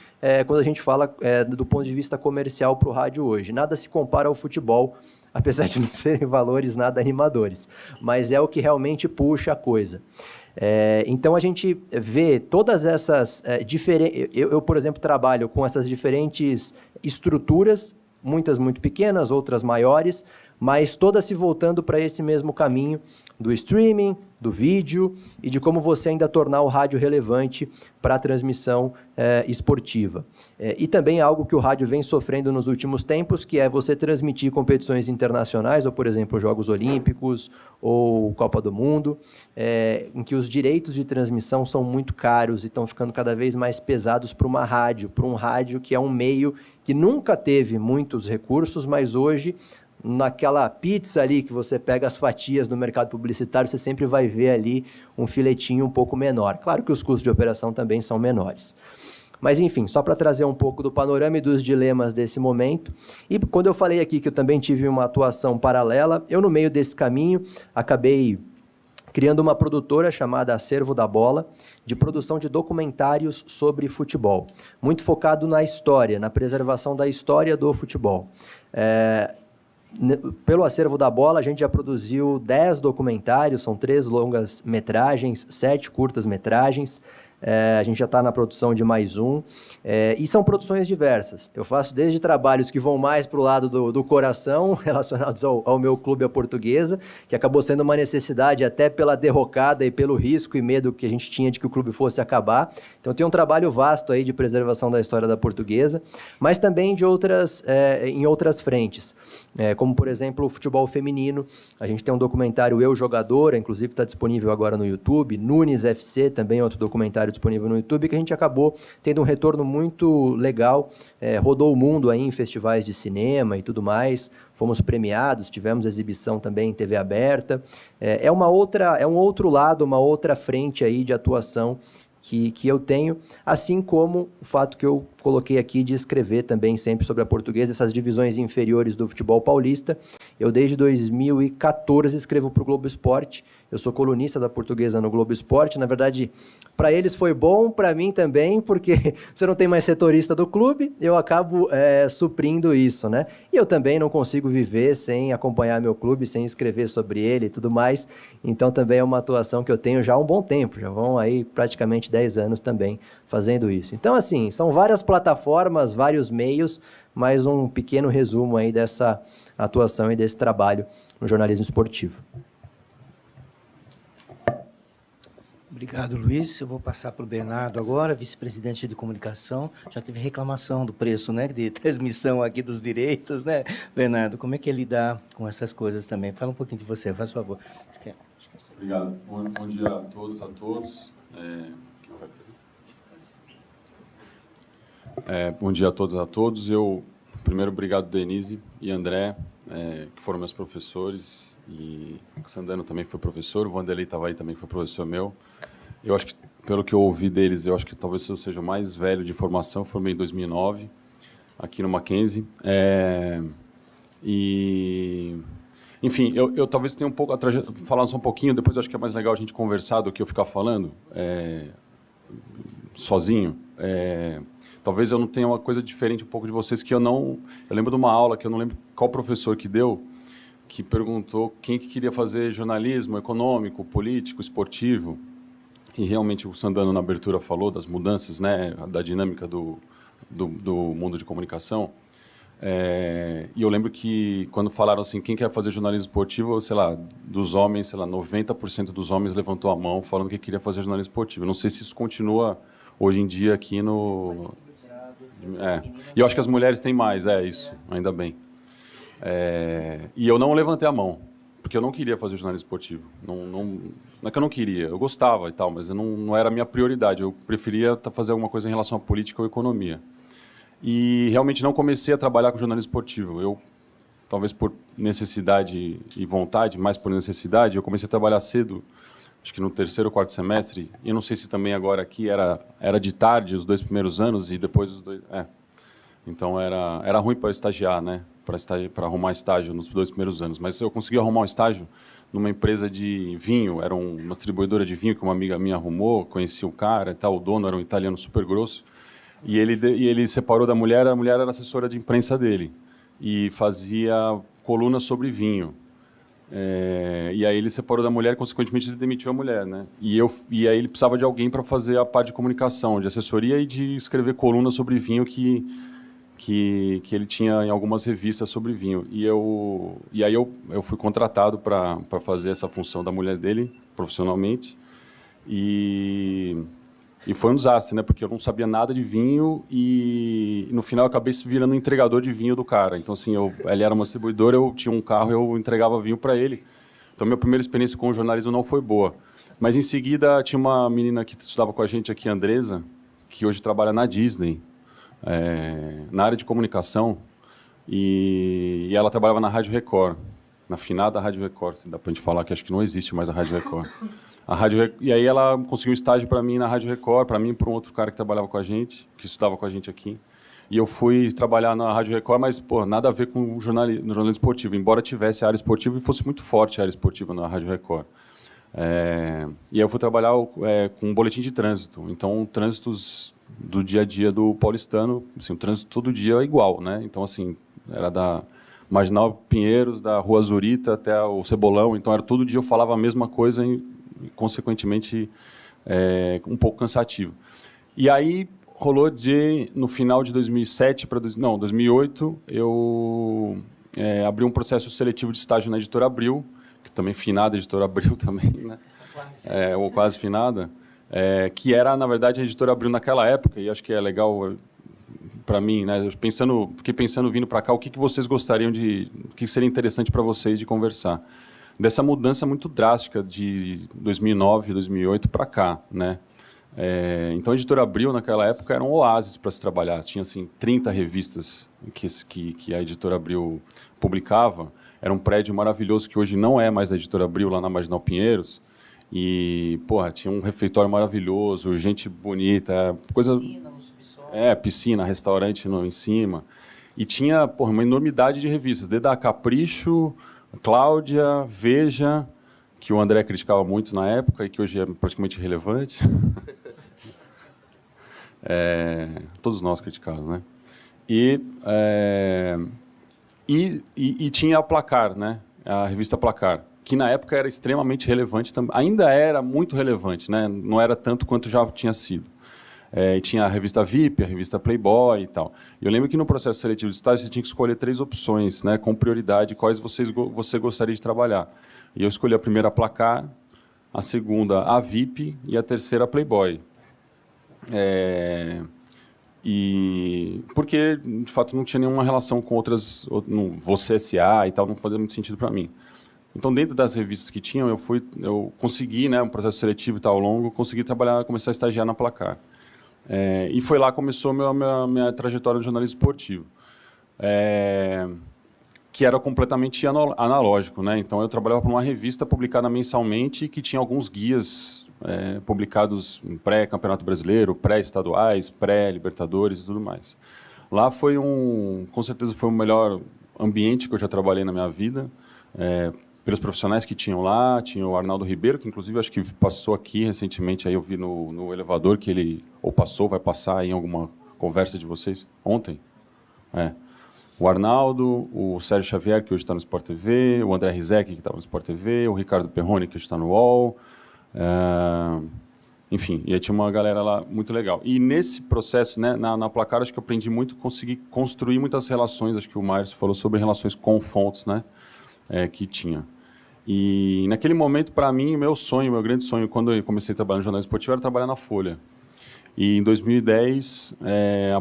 quando a gente fala do ponto de vista comercial para o rádio hoje. Nada se compara ao futebol, apesar de não serem valores nada animadores, mas é o que realmente puxa a coisa. Então a gente vê todas essas diferentes... Eu, por exemplo, trabalho com essas diferentes estruturas, muitas muito pequenas, outras maiores, mas todas se voltando para esse mesmo caminho do streaming, do vídeo e de como você ainda tornar o rádio relevante para a transmissão esportiva. E também algo que o rádio vem sofrendo nos últimos tempos, que é você transmitir competições internacionais, ou, por exemplo, Jogos Olímpicos ou Copa do Mundo, em que os direitos de transmissão são muito caros e estão ficando cada vez mais pesados para uma rádio, para um rádio que é um meio que nunca teve muitos recursos, mas hoje, naquela pizza ali que você pega as fatias no mercado publicitário, você sempre vai ver ali um filetinho um pouco menor. Claro que os custos de operação também são menores. Mas, enfim, só para trazer um pouco do panorama e dos dilemas desse momento. E quando eu falei aqui que eu também tive uma atuação paralela, eu, no meio desse caminho, acabei criando uma produtora chamada Acervo da Bola, de produção de documentários sobre futebol, muito focado na história, na preservação da história do futebol. Pelo Acervo da Bola, a gente já produziu 10 documentários, são 3 longas-metragens, 7 curtas-metragens, A gente já está na produção de mais um. E são produções diversas. Eu faço desde trabalhos que vão mais para o lado do coração, relacionados ao meu clube, a Portuguesa, que acabou sendo uma necessidade até pela derrocada e pelo risco e medo que a gente tinha de que o clube fosse acabar. Então tem um trabalho vasto aí de preservação da história da Portuguesa, mas também de em outras frentes, como por exemplo o futebol feminino. A gente tem um documentário Eu Jogadora, inclusive está disponível agora no YouTube, Nunes FC, também outro documentário disponível no YouTube, que a gente acabou tendo um retorno muito legal, rodou o mundo aí em festivais de cinema e tudo mais, fomos premiados, tivemos exibição também em TV aberta. É um outro lado, uma outra frente aí de atuação que eu tenho, assim como o fato que eu coloquei aqui de escrever também sempre sobre a Portuguesa, essas divisões inferiores do futebol paulista. Eu desde 2014 escrevo para o Globo Esporte, eu sou colunista da Portuguesa no Globo Esporte. Na verdade, para eles foi bom, para mim também, porque você não tem mais setorista do clube, eu acabo suprindo isso, né? E eu também não consigo viver sem acompanhar meu clube, sem escrever sobre ele e tudo mais, então também é uma atuação que eu tenho já há um bom tempo, já vão aí praticamente 10 anos também fazendo isso. Então, assim, são várias plataformas, vários meios, mas um pequeno resumo aí dessa atuação e desse trabalho no jornalismo esportivo. Obrigado, Luiz. Eu vou passar para o Bernardo agora, vice-presidente de comunicação. Já teve reclamação do preço, né, de transmissão aqui dos direitos, né? Bernardo, como é que é lidar com essas coisas também? Fala um pouquinho de você, faz favor. Obrigado. Bom dia a todos. Bom dia a todos. Primeiro, obrigado, Denise e André, que foram meus professores, e o Sandano também foi professor, o Vanderlei estava aí, também foi professor meu. Eu acho que, pelo que eu ouvi deles, eu acho que talvez eu seja o mais velho de formação. Formei em 2009, aqui no Mackenzie. Enfim, eu talvez tenha um pouco falar só um pouquinho, depois eu acho que é mais legal a gente conversar do que eu ficar falando sozinho. Talvez eu não tenha uma coisa diferente um pouco de vocês, que eu lembro de uma aula que eu não lembro qual professor que deu, que perguntou quem que queria fazer jornalismo econômico, político, esportivo. E realmente o Sandano na abertura falou das mudanças, né, da dinâmica do mundo de comunicação. E eu lembro que quando falaram assim, quem quer fazer jornalismo esportivo, sei lá, dos homens, sei lá, 90% dos homens levantou a mão falando que queria fazer jornalismo esportivo. Não sei se isso continua hoje em dia aqui no... E eu acho que as mulheres têm mais, isso, ainda bem. E eu não levantei a mão, porque eu não queria fazer jornalismo esportivo. Não é que eu não queria, eu gostava e tal, mas não era a minha prioridade. Eu preferia fazer alguma coisa em relação à política ou economia. E realmente não comecei a trabalhar com jornalismo esportivo. Eu, talvez por necessidade e vontade, mais por necessidade, eu comecei a trabalhar cedo, acho que no terceiro ou quarto semestre, e não sei se também agora aqui era de tarde, os 2 primeiros anos, e depois os 2... Então era ruim para estagiar, né? Para arrumar estágio nos 2 primeiros anos. Mas eu consegui arrumar um estágio numa empresa de vinho, era uma distribuidora de vinho que uma amiga minha arrumou, conheci o cara e tal, o dono era um italiano super grosso, e ele separou da mulher, a mulher era assessora de imprensa dele, e fazia colunas sobre vinho. E aí ele separou da mulher, consequentemente ele demitiu a mulher, né? E aí ele precisava de alguém para fazer a parte de comunicação, de assessoria e de escrever colunas sobre vinho que ele tinha em algumas revistas sobre vinho. E aí eu fui contratado para fazer essa função da mulher dele, profissionalmente. E foi um desastre, né? Porque eu não sabia nada de vinho e no final eu acabei virando um entregador de vinho do cara. Então, assim, ele era uma distribuidora, eu tinha um carro, eu entregava vinho para ele. Então, minha primeira experiência com o jornalismo não foi boa. Mas, em seguida, tinha uma menina que estudava com a gente aqui, a Andresa, que hoje trabalha na Disney, na área de comunicação, e ela trabalhava na Rádio Record, na finada Rádio Record, se dá para a gente falar que acho que não existe mais a Rádio Record. E aí ela conseguiu um estágio para mim na Rádio Record, para mim e para um outro cara que trabalhava com a gente, que estudava com a gente aqui. E eu fui trabalhar na Rádio Record, mas nada a ver com o jornalismo esportivo, embora tivesse a área esportiva e fosse muito forte a área esportiva na Rádio Record. E aí eu fui trabalhar com um boletim de trânsito. Então, trânsitos do dia a dia do paulistano, assim, o trânsito todo dia é igual, né? Então, assim, era da Marginal Pinheiros, da Rua Zurita até o Cebolão. Então, todo dia eu falava a mesma coisa e consequentemente, um pouco cansativo. E aí rolou no final de 2007 para 2008, eu abri um processo seletivo de estágio na Editora Abril, que também finada Editora Abril também, né? Ou quase finada, que era, na verdade, a Editora Abril naquela época, e acho que é legal para mim, né? Fiquei pensando vindo para cá, o que vocês gostariam o que seria interessante para vocês de conversar. Dessa mudança muito drástica de 2009, 2008 para cá, né? Então a Editora Abril naquela época era um oásis para se trabalhar. Tinha assim 30 revistas que a Editora Abril publicava. Era um prédio maravilhoso que hoje não é mais a Editora Abril, lá na Marginal Pinheiros. E, porra, tinha um refeitório maravilhoso, gente bonita, coisa... Piscina no subsolo. Piscina, restaurante em cima. E tinha, porra, uma enormidade de revistas, desde a Capricho, Cláudia, Veja, que o André criticava muito na época e que hoje é praticamente irrelevante. Todos nós criticamos, né? E tinha a Placar, né? A revista Placar, que na época era extremamente relevante, ainda era muito relevante, né? Não era tanto quanto já tinha sido. E tinha a revista VIP, a revista Playboy e tal. E eu lembro que no processo seletivo de estágio você tinha que escolher 3 opções, né? Com prioridade, quais você gostaria de trabalhar. E eu escolhi a primeira a Placar, a segunda a VIP e a terceira a Playboy. E porque, de fato, não tinha nenhuma relação com outras, Você S.A. e tal, não fazia muito sentido para mim. Então, dentro das revistas que tinham, eu consegui, né, um processo seletivo e tal longo, consegui começar a estagiar na Placar. E foi lá que começou a minha trajetória de jornalismo esportivo. Que era completamente analógico, né? Então, eu trabalhava para uma revista publicada mensalmente que tinha alguns guias publicados em pré-Campeonato Brasileiro, pré-estaduais, pré-Libertadores e tudo mais. Lá com certeza foi o melhor ambiente que eu já trabalhei na minha vida, pelos profissionais que tinham lá. Tinha o Arnaldo Ribeiro, que inclusive acho que passou aqui recentemente, aí eu vi no elevador que ele vai passar em alguma conversa de vocês ontem. O Arnaldo, o Sérgio Xavier, que hoje está no Sport TV, o André Rizek, que estava no Sport TV, o Ricardo Perrone, que hoje está no UOL. Enfim, e aí tinha uma galera lá muito legal. E nesse processo, né, na Placar, acho que eu aprendi muito, consegui construir muitas relações. Acho que o Márcio falou sobre relações com fontes, né, que tinha. E naquele momento, para mim, meu grande sonho, quando eu comecei a trabalhar no jornalismo esportivo, era trabalhar na Folha. E em 2010,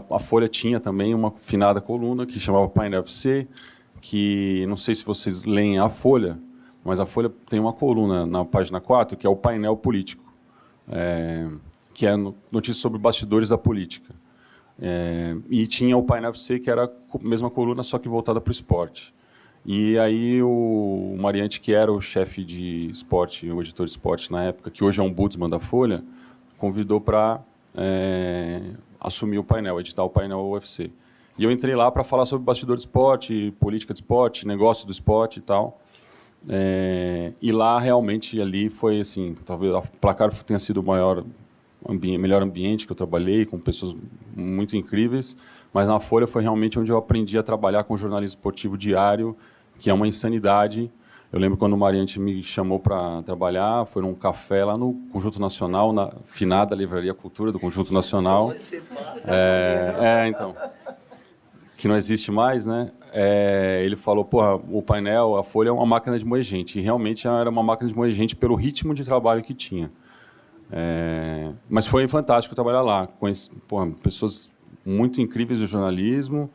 a Folha tinha também uma finada coluna que chamava Painel FC, que não sei se vocês leem a Folha, mas a Folha tem uma coluna na página 4, que é o painel político, que é notícias sobre bastidores da política. E tinha o Painel FC, que era a mesma coluna, só que voltada para o esporte. E aí o Mariante, que era o chefe de esporte, o editor de esporte na época, que hoje é um ombudsman da Folha, convidou para assumir o painel, editar o painel UFC. E eu entrei lá para falar sobre bastidor de esporte, política de esporte, negócio do esporte e tal. E lá realmente ali foi assim, talvez a Placar tenha sido o melhor ambiente que eu trabalhei, com pessoas muito incríveis, mas na Folha foi realmente onde eu aprendi a trabalhar com jornalismo esportivo diário, que é uma insanidade. Eu lembro quando o Mariante me chamou para trabalhar, foi num café lá no Conjunto Nacional, na finada Livraria Cultura do Conjunto Nacional. Então, que não existe mais, né? Ele falou, porra, o painel, a Folha é uma máquina de moer gente. E realmente era uma máquina de moer gente pelo ritmo de trabalho que tinha. Mas foi fantástico trabalhar lá. Conheci, porra, pessoas muito incríveis do jornalismo,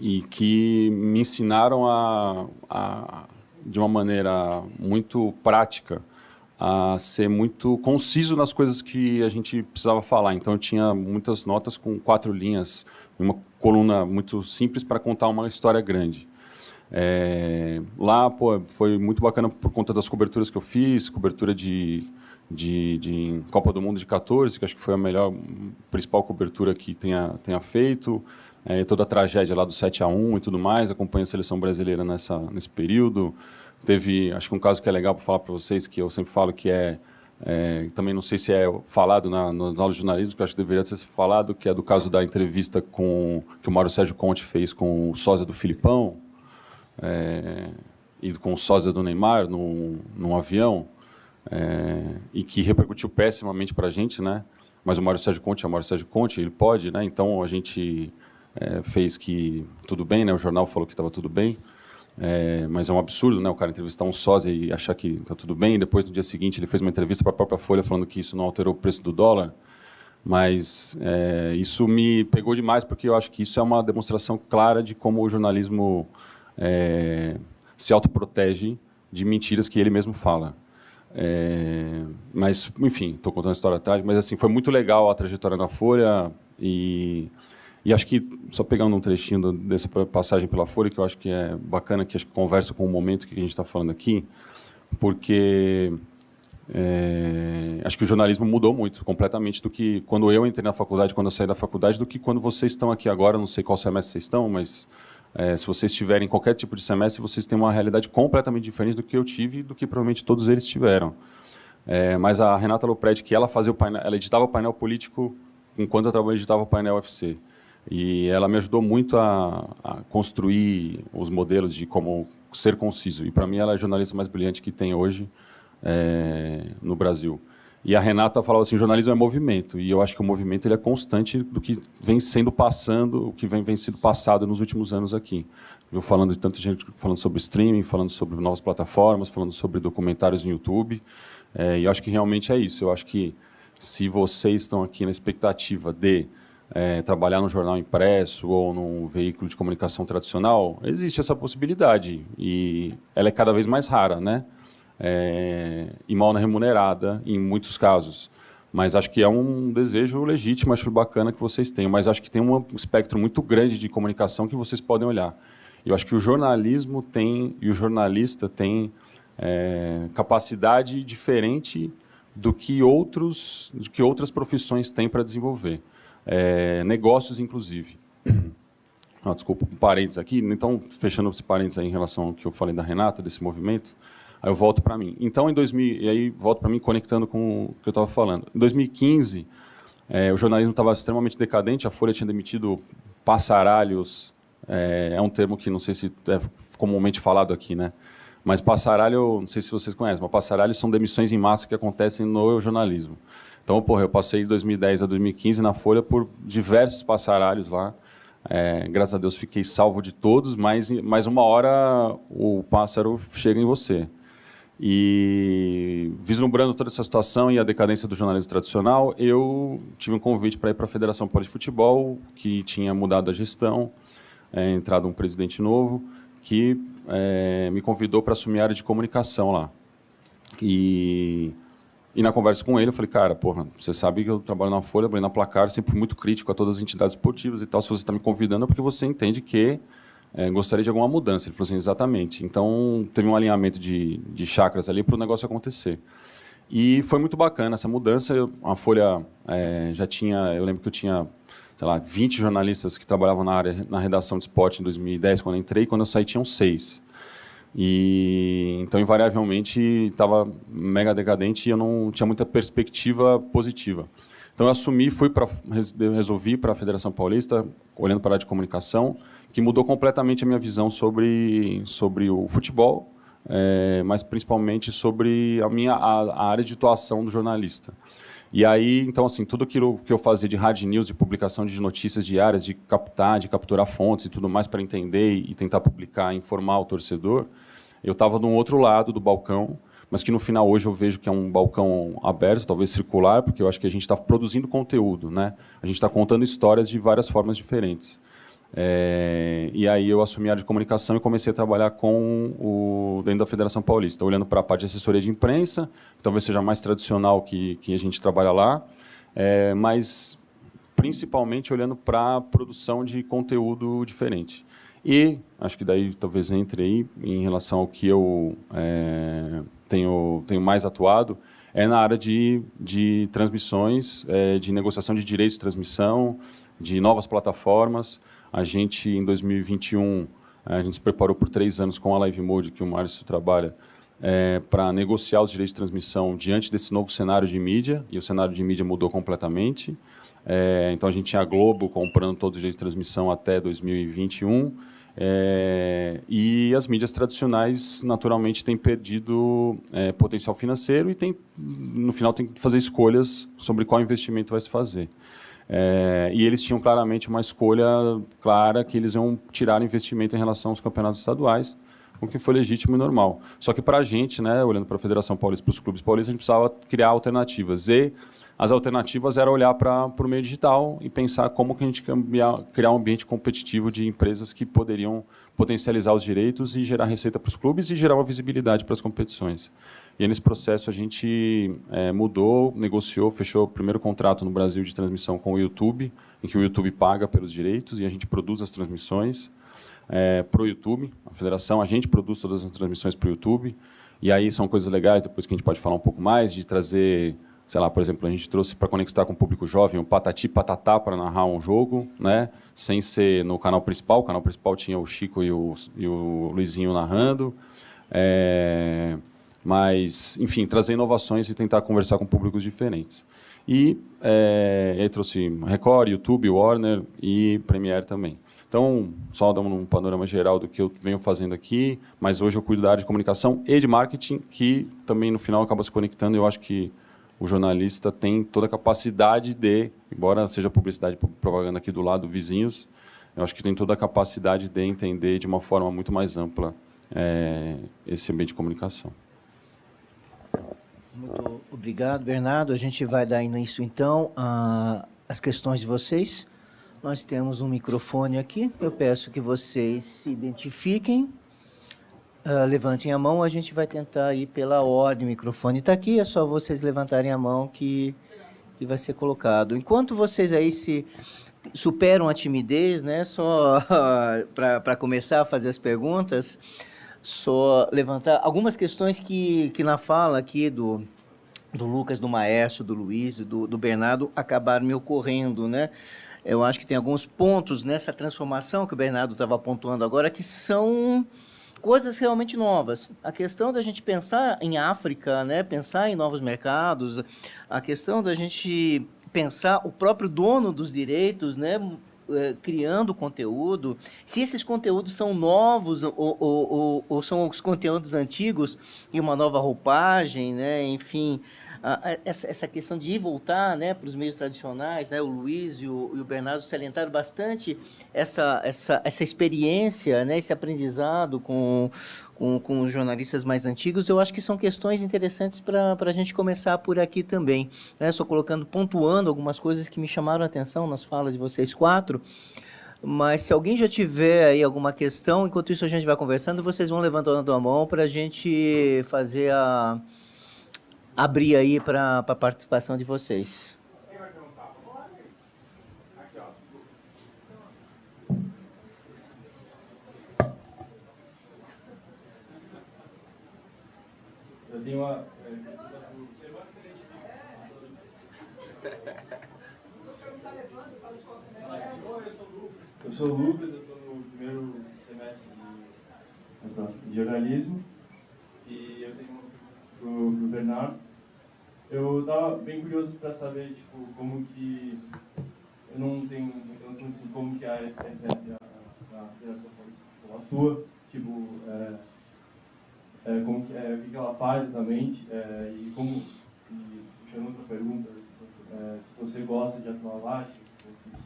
e que me ensinaram de uma maneira muito prática, a ser muito conciso nas coisas que a gente precisava falar. Então, eu tinha muitas notas com 4 linhas, uma coluna muito simples para contar uma história grande. Lá, foi muito bacana por conta das coberturas que eu fiz, cobertura de Copa do Mundo de 14, que acho que foi a principal cobertura que tenha feito. Toda a tragédia lá do 7-1 e tudo mais, acompanhei a seleção brasileira nesse período. Teve, acho que um caso que é legal para falar para vocês, que eu sempre falo que também não sei se é falado nas aulas de jornalismo, que eu acho que deveria ser falado, que é do caso da entrevista que o Mário Sérgio Conte fez com o sósia do Filipão, e com o sósia do Neymar, num avião. e que repercutiu pessimamente para a gente, né? Mas o Mário Sérgio Conte é o Mário Sérgio Conte, ele pode, né? Então a gente fez que tudo bem, né? O jornal falou que estava tudo bem, mas é um absurdo, né? O cara entrevistar um sósia e achar que está tudo bem, e depois no dia seguinte ele fez uma entrevista para a própria Folha falando que isso não alterou o preço do dólar. Mas isso me pegou demais, porque eu acho que isso é uma demonstração clara de como o jornalismo se autoprotege de mentiras que ele mesmo fala. Mas, enfim, estou contando a história atrás, mas assim, foi muito legal a trajetória na Folha e acho que, só pegando um trechinho dessa passagem pela Folha, que eu acho que é bacana, que acho que conversa com o momento que a gente está falando aqui, porque acho que o jornalismo mudou muito, completamente, do que quando eu entrei na faculdade, quando eu saí da faculdade, do que quando vocês estão aqui agora. Não sei qual semestre vocês estão, mas se vocês tiverem qualquer tipo de semestre, vocês têm uma realidade completamente diferente do que eu tive e do que provavelmente todos eles tiveram. Mas a Renata Lopretti, que ela fazia o painel, ela editava o painel político enquanto eu editava o painel UFC. E ela me ajudou muito a construir os modelos de como ser conciso. E, para mim, ela é a jornalista mais brilhante que tem hoje no Brasil. E a Renata falava assim, jornalismo é movimento, e eu acho que o movimento ele é constante do que vem sendo passando, o que vem sendo passado nos últimos anos aqui. Eu falando de tanta gente falando sobre streaming, falando sobre novas plataformas, falando sobre documentários no YouTube, e eu acho que realmente é isso. Eu acho que se vocês estão aqui na expectativa de trabalhar no jornal impresso ou num veículo de comunicação tradicional, existe essa possibilidade, e ela é cada vez mais rara, né? E mal remunerada em muitos casos, mas acho que é um desejo legítimo, acho bacana que vocês tenham, mas acho que tem um espectro muito grande de comunicação que vocês podem olhar. Eu acho que o jornalismo tem e o jornalista tem capacidade diferente do que outras profissões têm para desenvolver, negócios inclusive. Desculpa, um parênteses aqui, então fechando esse parênteses aí em relação ao que eu falei da Renata, desse movimento. Aí eu volto para mim. Então, e aí volto para mim conectando com o que eu estava falando. Em 2015, o jornalismo estava extremamente decadente, a Folha tinha demitido passaralhos, é um termo que não sei se é comumente falado aqui, né? Mas passaralho, não sei se vocês conhecem, mas passaralhos são demissões em massa que acontecem no jornalismo. Então, eu passei de 2010 a 2015 na Folha por diversos passaralhos lá. Graças a Deus fiquei salvo de todos, mas uma hora o pássaro chega em você. E vislumbrando toda essa situação e a decadência do jornalismo tradicional, eu tive um convite para ir para a Federação Paulista de Futebol, que tinha mudado a gestão, entrado um presidente novo, que me convidou para assumir a área de comunicação lá. E na conversa com ele, eu falei, cara, você sabe que eu trabalho na Folha, trabalhei na Placar, sempre fui muito crítico a todas as entidades esportivas e tal. Se você está me convidando é porque você entende que gostaria de alguma mudança. Ele falou assim, exatamente. Então, teve um alinhamento de chakras ali para o negócio acontecer. E foi muito bacana essa mudança. A Folha já tinha... Eu lembro que eu tinha, sei lá, 20 jornalistas que trabalhavam na redação de esporte em 2010, quando eu entrei. Quando eu saí, tinham 6. Então, invariavelmente, estava mega decadente e eu não tinha muita perspectiva positiva. Então, eu assumi, resolvi ir para a Federação Paulista, olhando para a área de comunicação, que mudou completamente a minha visão sobre o futebol, mas principalmente sobre a área de atuação do jornalista. E aí, então, assim, tudo aquilo que eu fazia de hard news, de publicação de notícias diárias, de capturar fontes e tudo mais para entender e tentar publicar, informar o torcedor, eu estava de um outro lado do balcão, mas que no final hoje eu vejo que é um balcão aberto, talvez circular, porque eu acho que a gente está produzindo conteúdo, né? A gente está contando histórias de várias formas diferentes. E aí eu assumi a área de comunicação e comecei a trabalhar dentro da Federação Paulista, olhando para a parte de assessoria de imprensa, que talvez seja mais tradicional que a gente trabalha lá, mas principalmente olhando para a produção de conteúdo diferente. E acho que daí talvez entre aí, em relação ao que eu tenho mais atuado, na área de transmissões, de negociação de direitos de transmissão, de novas plataformas. A gente, em 2021, a gente se preparou por 3 anos com a Live Mode, que o Márcio trabalha, para negociar os direitos de transmissão diante desse novo cenário de mídia, e o cenário de mídia mudou completamente. Então, a gente tinha a Globo comprando todos os direitos de transmissão até 2021, E as mídias tradicionais, naturalmente, têm perdido potencial financeiro e no final tem que fazer escolhas sobre qual investimento vai se fazer. E eles tinham claramente uma escolha clara que eles iam tirar investimento em relação aos campeonatos estaduais, o que foi legítimo e normal. Só que para a gente, né, olhando para a Federação Paulista, para os clubes paulistas, a gente precisava criar alternativas. E as alternativas eram olhar para o meio digital e pensar como que a gente criar um ambiente competitivo de empresas que poderiam potencializar os direitos e gerar receita para os clubes e gerar uma visibilidade para as competições. E aí, nesse processo a gente mudou, negociou, fechou o primeiro contrato no Brasil de transmissão com o YouTube, em que o YouTube paga pelos direitos e a gente produz as transmissões para o YouTube. A federação, a gente produz todas as transmissões para o YouTube. E aí são coisas legais, depois que a gente pode falar um pouco mais, de trazer, sei lá, por exemplo, a gente trouxe para conectar com o público jovem o Patati Patatá para narrar um jogo, né, sem ser no canal principal. O canal principal tinha o Chico e o Luizinho narrando. Mas, enfim, trazer inovações e tentar conversar com públicos diferentes. E aí trouxe Record, YouTube, Warner e Premiere também. Então, só dando um panorama geral do que eu venho fazendo aqui, mas hoje eu cuido da área de comunicação e de marketing, que também, no final, acaba se conectando. Eu acho que o jornalista tem toda a capacidade de, embora seja publicidade e propaganda aqui do lado, vizinhos, eu acho que tem toda a capacidade de entender de uma forma muito mais ampla esse ambiente de comunicação. Muito obrigado, Bernardo. A gente vai dar início, então, às questões de vocês. Nós temos um microfone aqui. Eu peço que vocês se identifiquem, levantem a mão. A gente vai tentar ir pela ordem. O microfone está aqui, é só vocês levantarem a mão que vai ser colocado. Enquanto vocês aí se superam a timidez, né, só para começar a fazer as perguntas, só levantar algumas questões que na fala aqui do Lucas, do Maestro, do Luiz e do Bernardo acabaram me ocorrendo, né? Eu acho que tem alguns pontos nessa transformação que o Bernardo estava pontuando agora que são coisas realmente novas. A questão da gente pensar em África, né? Pensar em novos mercados, a questão da gente pensar o próprio dono dos direitos, né? Criando conteúdo, se esses conteúdos são novos ou são os conteúdos antigos e uma nova roupagem, né? Enfim, essa questão de ir voltar, né, para os meios tradicionais, né? O Luiz e o Bernardo salientaram bastante essa experiência, né? Esse aprendizado com os jornalistas mais antigos. Eu acho que são questões interessantes para a gente começar por aqui também, né? Só pontuando algumas coisas que me chamaram a atenção nas falas de vocês quatro, mas se alguém já tiver aí alguma questão, enquanto isso a gente vai conversando, vocês vão levantando a mão para a gente fazer abrir aí para a participação de vocês. Eu tenho uma... Eu sou o Lucas, eu estou no primeiro semestre de jornalismo e eu tenho uma pro Bernardo. Eu estava bem curioso para saber, tipo, como que... Eu não tenho muita noção de como que a Federação Paulista atua, tipo... como o que ela faz exatamente, e como, puxando outra pergunta, se você gosta de atuar lá,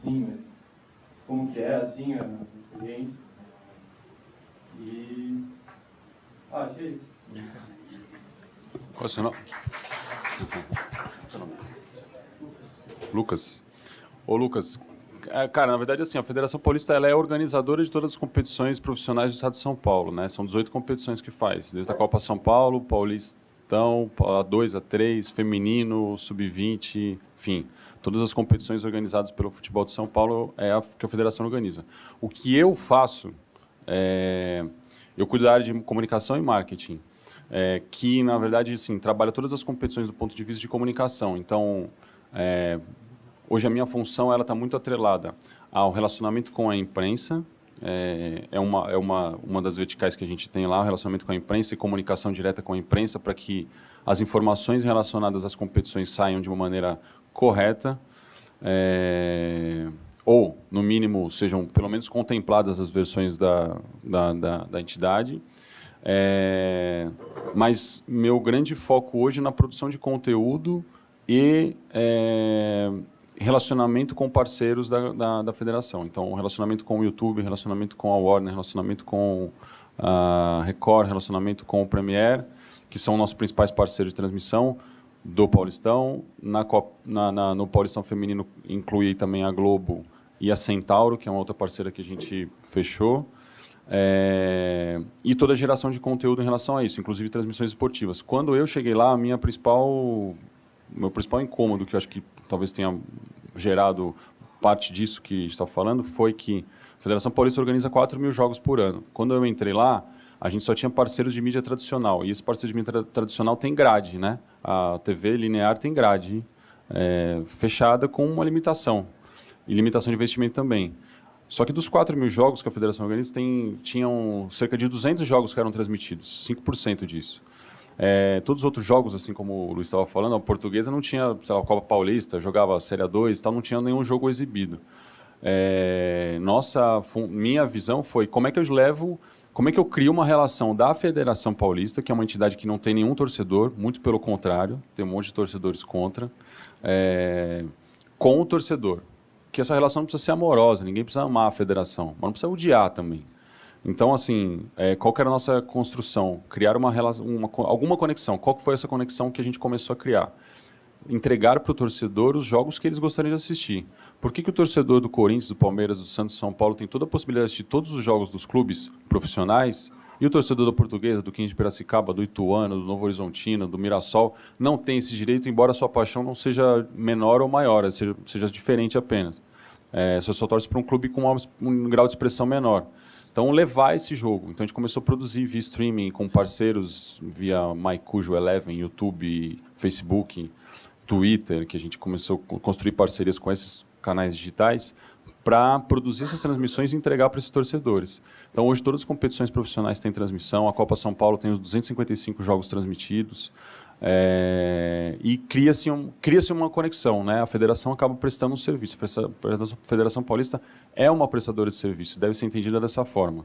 sim, mas como que é, assim, a experiência. E... acho que é isso. Qual é o seu nome? Lucas. Ô, Lucas, cara, na verdade, assim, a Federação Paulista ela é organizadora de todas as competições profissionais do estado de São Paulo, né? São 18 competições que faz, desde a Copa São Paulo, Paulistão, A2, A3, Feminino, Sub-20, enfim, todas as competições organizadas pelo futebol de São Paulo é a que a Federação organiza. O que eu faço eu cuido da área de comunicação e marketing, que, na verdade, assim, trabalha todas as competições do ponto de vista de comunicação. Então, hoje a minha função está muito atrelada ao relacionamento com a imprensa. É uma das verticais que a gente tem lá, o relacionamento com a imprensa e comunicação direta com a imprensa para que as informações relacionadas às competições saiam de uma maneira correta. ou, no mínimo, sejam pelo menos contempladas as versões da entidade. Mas meu grande foco hoje é na produção de conteúdo e relacionamento com parceiros da federação. Então, relacionamento com o YouTube, relacionamento com a Warner, relacionamento com a Record, relacionamento com o Premiere, que são nossos principais parceiros de transmissão do Paulistão. No Paulistão Feminino inclui também a Globo e a Centauro, que é uma outra parceira que a gente fechou. E toda a geração de conteúdo em relação a isso, inclusive transmissões esportivas. Quando eu cheguei lá, meu principal incômodo, que eu acho que talvez tenha gerado parte disso que está falando, foi que a Federação Paulista organiza 4.000 jogos por ano. Quando eu entrei lá, a gente só tinha parceiros de mídia tradicional, e esse parceiro de mídia tradicional tem grade, né? A TV linear tem grade fechada com uma limitação, e limitação de investimento também. Só que dos 4.000 jogos que a Federação organiza, tinham cerca de 200 jogos que eram transmitidos, 5% disso. Todos os outros jogos, assim como o Luiz estava falando, a Portuguesa não tinha, sei lá, a Copa Paulista, jogava a Série A2, tal, não tinha nenhum jogo exibido. Minha visão foi como é que eu crio uma relação da Federação Paulista, que é uma entidade que não tem nenhum torcedor, muito pelo contrário, tem um monte de torcedores contra, com o torcedor. Que essa relação não precisa ser amorosa, ninguém precisa amar a federação, mas não precisa odiar também. Então, assim, qual que era a nossa construção? Criar uma relação, alguma conexão. Qual que foi essa conexão que a gente começou a criar? Entregar para o torcedor os jogos que eles gostariam de assistir. Por que o torcedor do Corinthians, do Palmeiras, do Santos, do São Paulo tem toda a possibilidade de assistir todos os jogos dos clubes profissionais e o torcedor da Portuguesa, do 15 de Piracicaba, do Ituano, do Novo Horizontino, do Mirassol, não tem esse direito, embora a sua paixão não seja menor ou maior, seja diferente apenas. Você só torce para um clube com um grau de expressão menor. Então, levar esse jogo. Então, a gente começou a produzir via streaming com parceiros via MyCujo, Eleven, YouTube, Facebook, Twitter, que a gente começou a construir parcerias com esses canais digitais para produzir essas transmissões e entregar para esses torcedores. Então, hoje, todas as competições profissionais têm transmissão. A Copa São Paulo tem os 255 jogos transmitidos. E cria-se uma conexão, né? A federação acaba prestando um serviço. A Federação Paulista é uma prestadora de serviço, deve ser entendida dessa forma.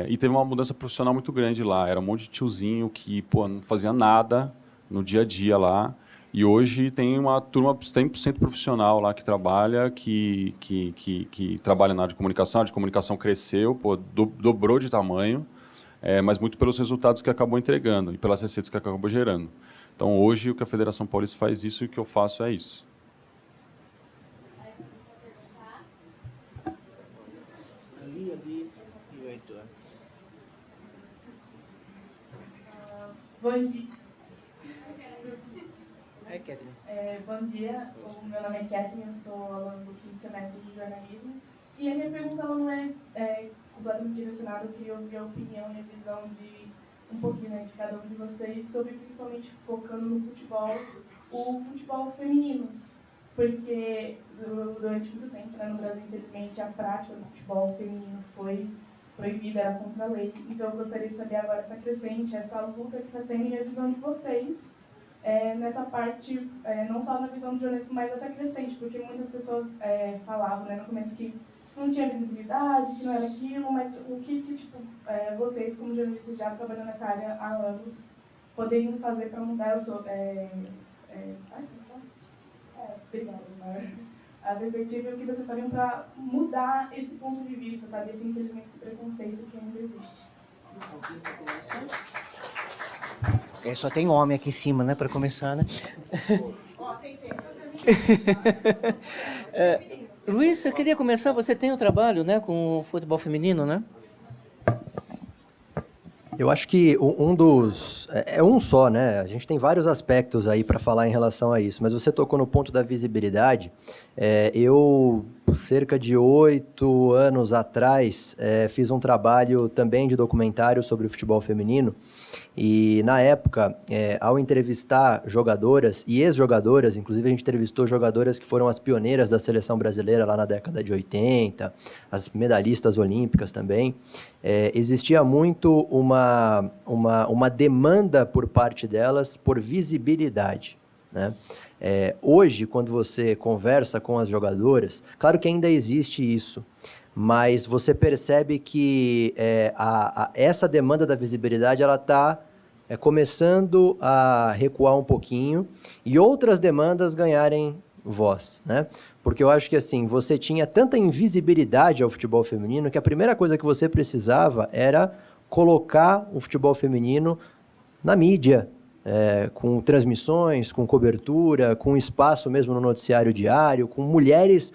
E teve uma mudança profissional muito grande lá. Era um monte de tiozinho que não fazia nada no dia a dia lá. E hoje tem uma turma 100% profissional lá que trabalha, que trabalha na área de comunicação. A área de comunicação cresceu, dobrou de tamanho. Mas muito pelos resultados que acabou entregando e pelas receitas que acabou gerando. Então, hoje, o que a Federação Paulista faz isso e o que eu faço é isso. Ali e o Heitor. Bom dia. Catherine. Bom dia, o meu nome é Catherine, eu sou aluna do 5º semestre de jornalismo. E a minha pergunta ela não é completamente direcionada, eu queria ouvir a opinião e a visão de um pouquinho, né, de cada um de vocês, sobre principalmente focando no futebol, o futebol feminino. Porque durante muito tempo, né, no Brasil, infelizmente, a prática do futebol feminino foi proibida, era contra a lei. Então eu gostaria de saber agora essa crescente, essa luta que está tendo e a visão de vocês nessa parte, não só na visão do jornalismo, mas essa crescente, porque muitas pessoas falavam, né, no começo que não tinha visibilidade, que não era aquilo, mas o que vocês, como jornalistas já trabalhando nessa área há anos, poderiam fazer para mudar a perspectiva e o que vocês fariam para mudar esse ponto de vista, sabe? Infelizmente, esse preconceito que ainda existe. Só tem homem aqui em cima, né, para começar, né? Luiz, eu queria começar. Você tem um trabalho, né, com o futebol feminino, né? Eu acho que um dos... É um só, né? A gente tem vários aspectos aí para falar em relação a isso, mas você tocou no ponto da visibilidade. Eu, cerca de 8 anos atrás, fiz um trabalho também de documentário sobre o futebol feminino. E, na época, ao entrevistar jogadoras e ex-jogadoras, inclusive a gente entrevistou jogadoras que foram as pioneiras da seleção brasileira lá na década de 80, as medalhistas olímpicas também, existia muito uma demanda por parte delas por visibilidade. né? Hoje, quando você conversa com as jogadoras, claro que ainda existe isso, mas você percebe que essa demanda da visibilidade ela está começando a recuar um pouquinho e outras demandas ganharem voz, né? Porque eu acho que assim, você tinha tanta invisibilidade ao futebol feminino que a primeira coisa que você precisava era colocar o futebol feminino na mídia, com transmissões, com cobertura, com espaço mesmo no noticiário diário, com mulheres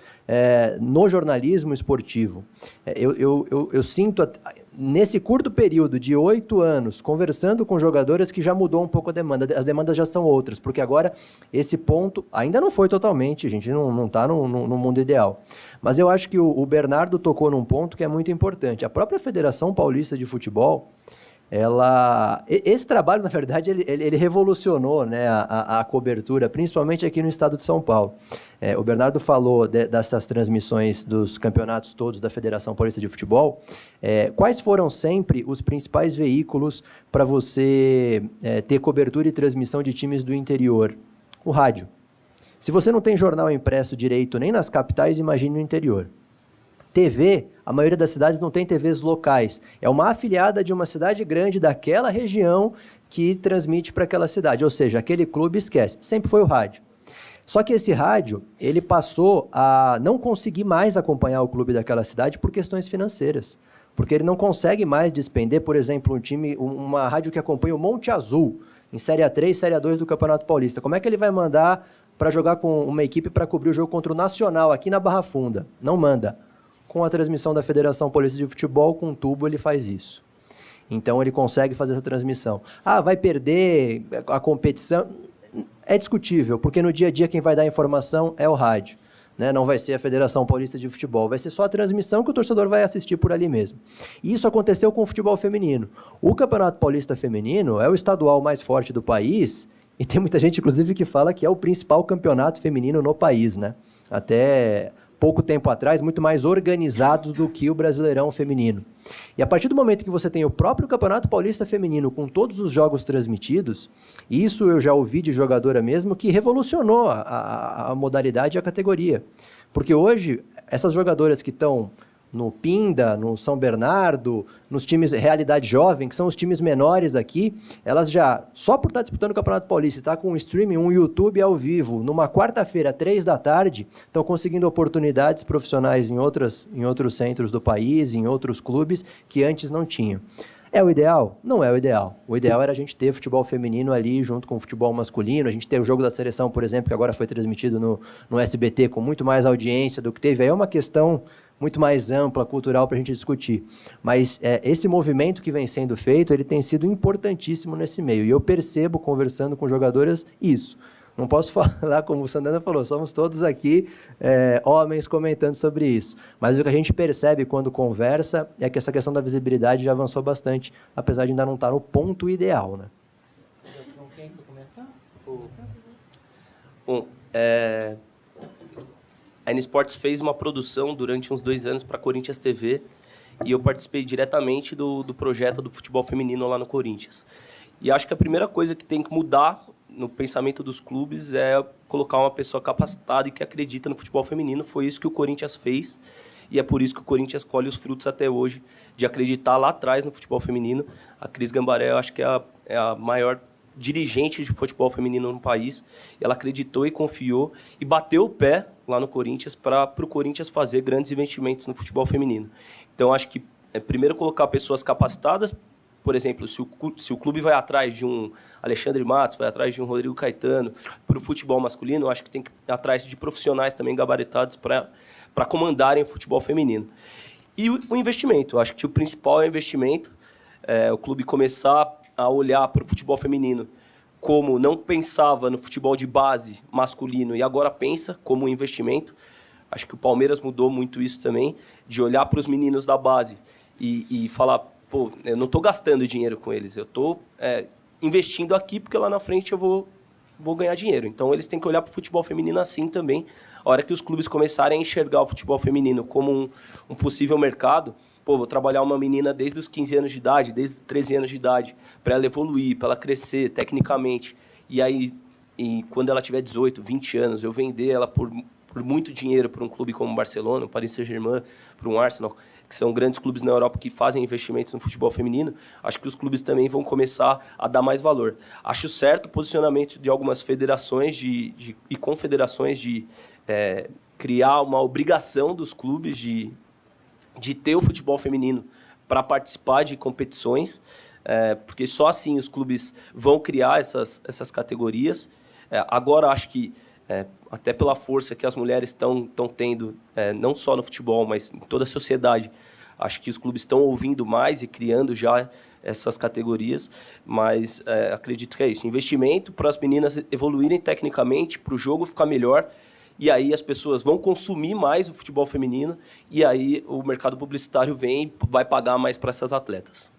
no jornalismo esportivo. Eu sinto, nesse curto período de 8 anos, conversando com jogadoras que já mudou um pouco a demanda. As demandas já são outras, porque agora esse ponto ainda não foi totalmente, a gente não está no mundo ideal. Mas eu acho que o Bernardo tocou num ponto que é muito importante. A própria Federação Paulista de Futebol, esse trabalho, na verdade, ele revolucionou, né, a cobertura, principalmente aqui no estado de São Paulo. O Bernardo falou dessas transmissões dos campeonatos todos da Federação Paulista de Futebol. Quais foram sempre os principais veículos para você ter cobertura e transmissão de times do interior? O rádio. Se você não tem jornal impresso direito nem nas capitais, imagine no interior. TV, a maioria das cidades não tem TVs locais. É uma afiliada de uma cidade grande daquela região que transmite para aquela cidade. Ou seja, aquele clube esquece. Sempre foi o rádio. Só que esse rádio, ele passou a não conseguir mais acompanhar o clube daquela cidade por questões financeiras. Porque ele não consegue mais despender, por exemplo, uma rádio que acompanha o Monte Azul, em Série A3, Série A2 do Campeonato Paulista. Como é que ele vai mandar para jogar com uma equipe para cobrir o jogo contra o Nacional aqui na Barra Funda? Não manda. Com a transmissão da Federação Paulista de Futebol, com tubo, ele faz isso. Então, ele consegue fazer essa transmissão. Vai perder a competição? É discutível, porque no dia a dia quem vai dar a informação é o rádio, né? Não vai ser a Federação Paulista de Futebol, vai ser só a transmissão que o torcedor vai assistir por ali mesmo. E isso aconteceu com o futebol feminino. O Campeonato Paulista Feminino é o estadual mais forte do país, e tem muita gente, inclusive, que fala que é o principal campeonato feminino no país, né? Até pouco tempo atrás, muito mais organizado do que o Brasileirão feminino. E a partir do momento que você tem o próprio Campeonato Paulista Feminino com todos os jogos transmitidos, isso eu já ouvi de jogadora mesmo, que revolucionou a modalidade e a categoria. Porque hoje, essas jogadoras que estão no Pinda, no São Bernardo, nos times Realidade Jovem, que são os times menores aqui, elas já, só por estar disputando o Campeonato Paulista, está com um streaming, um YouTube ao vivo, numa quarta-feira, 3h, estão conseguindo oportunidades profissionais em outros centros do país, em outros clubes, que antes não tinham. É o ideal? Não é o ideal. O ideal era a gente ter futebol feminino ali junto com o futebol masculino, a gente ter o jogo da seleção, por exemplo, que agora foi transmitido no SBT com muito mais audiência do que teve. Aí é uma questão muito mais ampla, cultural, para a gente discutir. Mas esse movimento que vem sendo feito, ele tem sido importantíssimo nesse meio. E eu percebo, conversando com jogadoras, isso. Não posso falar, como o Sandana falou, somos todos aqui homens comentando sobre isso. Mas o que a gente percebe quando conversa é que essa questão da visibilidade já avançou bastante, apesar de ainda não estar no ponto ideal, né? Quem quer comentar? Bom, a N Sports fez uma produção durante uns 2 anos para a Corinthians TV e eu participei diretamente do projeto do futebol feminino lá no Corinthians. E acho que a primeira coisa que tem que mudar no pensamento dos clubes é colocar uma pessoa capacitada e que acredita no futebol feminino. Foi isso que o Corinthians fez e é por isso que o Corinthians colhe os frutos até hoje de acreditar lá atrás no futebol feminino. A Cris Gambaré, eu acho que é a maior dirigente de futebol feminino no país. Ela acreditou e confiou e bateu o pé lá no Corinthians para o Corinthians fazer grandes investimentos no futebol feminino. Então, acho que primeiro colocar pessoas capacitadas. Por exemplo, se o clube vai atrás de um Alexandre Matos, vai atrás de um Rodrigo Caetano, para o futebol masculino, eu acho que tem que ir atrás de profissionais também gabaritados para comandarem o futebol feminino. E o investimento, eu acho que o principal é o investimento, o clube começar a olhar para o futebol feminino como não pensava no futebol de base masculino e agora pensa como um investimento. Acho que o Palmeiras mudou muito isso também, de olhar para os meninos da base e falar, pô, eu não estou gastando dinheiro com eles, eu estou investindo aqui porque lá na frente eu vou ganhar dinheiro. Então, eles têm que olhar para o futebol feminino assim também. A hora que os clubes começarem a enxergar o futebol feminino como um possível mercado, pô, vou trabalhar uma menina desde os 15 anos de idade, desde os 13 anos de idade, para ela evoluir, para ela crescer tecnicamente. E aí, e quando ela tiver 18, 20 anos, eu vender ela por muito dinheiro para um clube como o Barcelona, o Paris Saint-Germain, para um Arsenal, que são grandes clubes na Europa que fazem investimentos no futebol feminino, acho que os clubes também vão começar a dar mais valor. Acho certo o posicionamento de algumas federações e confederações de criar uma obrigação dos clubes de ter o futebol feminino para participar de competições, porque só assim os clubes vão criar essas categorias. Agora, acho que, até pela força que as mulheres estão tendo, não só no futebol, mas em toda a sociedade, acho que os clubes estão ouvindo mais e criando já essas categorias, mas acredito que é isso. Investimento para as meninas evoluírem tecnicamente, para o jogo ficar melhor, e aí as pessoas vão consumir mais o futebol feminino, e aí o mercado publicitário vem e vai pagar mais para essas atletas.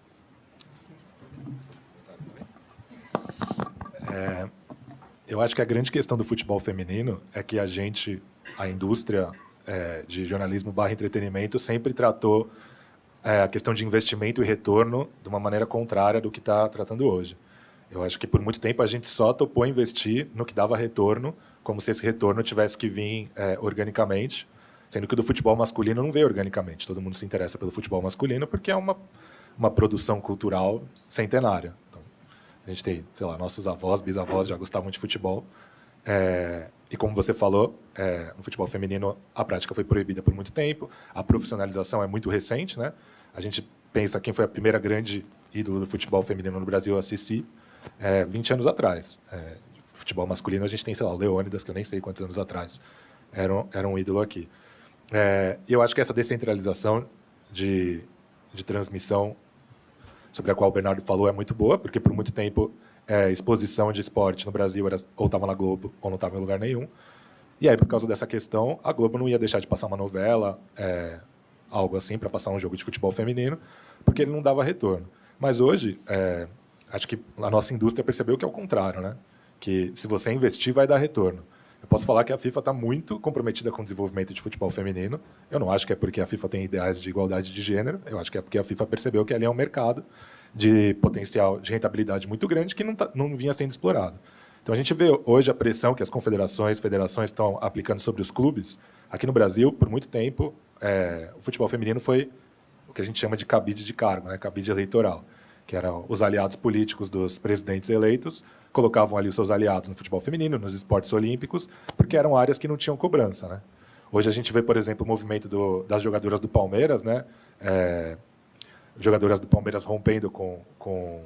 Eu acho que a grande questão do futebol feminino é que a indústria de jornalismo / entretenimento sempre tratou a questão de investimento e retorno de uma maneira contrária do que está tratando hoje. Eu acho que por muito tempo a gente só topou investir no que dava retorno, como se esse retorno tivesse que vir organicamente, sendo que o do futebol masculino não veio organicamente. Todo mundo se interessa pelo futebol masculino porque é uma produção cultural centenária. Então, a gente tem, sei lá, nossos avós, bisavós já gostavam de futebol. E como você falou, no futebol feminino a prática foi proibida por muito tempo. A profissionalização é muito recente, né? A gente pensa quem foi a primeira grande ídolo do futebol feminino no Brasil, a Cici, 20 anos atrás. Futebol masculino a gente tem, sei lá, o Leônidas, que eu nem sei quantos anos atrás era um ídolo aqui. E eu acho que essa descentralização de transmissão sobre a qual o Bernardo falou é muito boa, porque por muito tempo exposição de esporte no Brasil era ou estava na Globo ou não estava em lugar nenhum. E aí, por causa dessa questão, a Globo não ia deixar de passar uma novela, algo assim, para passar um jogo de futebol feminino, porque ele não dava retorno. Mas hoje, acho que a nossa indústria percebeu que é o contrário, né? Que se você investir, vai dar retorno. Eu posso falar que a FIFA está muito comprometida com o desenvolvimento de futebol feminino. Eu não acho que é porque a FIFA tem ideais de igualdade de gênero. Eu acho que é porque a FIFA percebeu que ali é um mercado de potencial de rentabilidade muito grande que não vinha sendo explorado. Então, a gente vê hoje a pressão que as confederações, federações estão aplicando sobre os clubes. Aqui no Brasil, por muito tempo, o futebol feminino foi o que a gente chama de cabide de cargo, né? Cabide eleitoral, que eram os aliados políticos dos presidentes eleitos, colocavam ali os seus aliados no futebol feminino, nos esportes olímpicos, porque eram áreas que não tinham cobrança, né? Hoje a gente vê, por exemplo, o movimento das jogadoras do Palmeiras, né? Jogadoras do Palmeiras rompendo com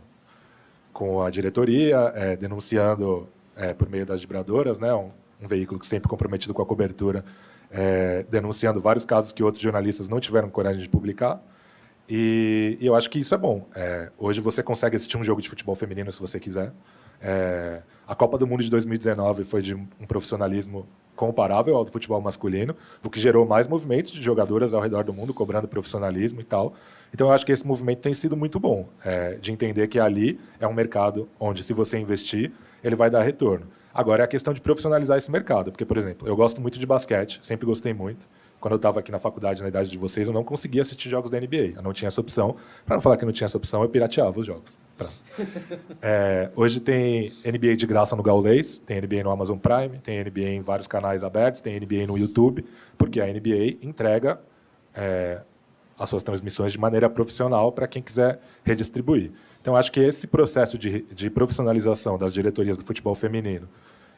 a diretoria, denunciando por meio das vibradoras, né? Um veículo que sempre comprometido com a cobertura, denunciando vários casos que outros jornalistas não tiveram coragem de publicar. E eu acho que isso é bom. Hoje você consegue assistir um jogo de futebol feminino se você quiser. A Copa do Mundo de 2019 foi de um profissionalismo comparável ao do futebol masculino, o que gerou mais movimentos de jogadoras ao redor do mundo cobrando profissionalismo e tal. Então, eu acho que esse movimento tem sido muito bom, de entender que ali é um mercado onde, se você investir, ele vai dar retorno. Agora, é a questão de profissionalizar esse mercado, porque, por exemplo, eu gosto muito de basquete, sempre gostei muito. Quando eu estava aqui na faculdade, na idade de vocês, eu não conseguia assistir jogos da NBA. Eu não tinha essa opção. Para não falar que não tinha essa opção, eu pirateava os jogos. Hoje tem NBA de graça no Gaulês, tem NBA no Amazon Prime, tem NBA em vários canais abertos, tem NBA no YouTube, porque a NBA entrega as suas transmissões de maneira profissional para quem quiser redistribuir. Então, acho que esse processo de profissionalização das diretorias do futebol feminino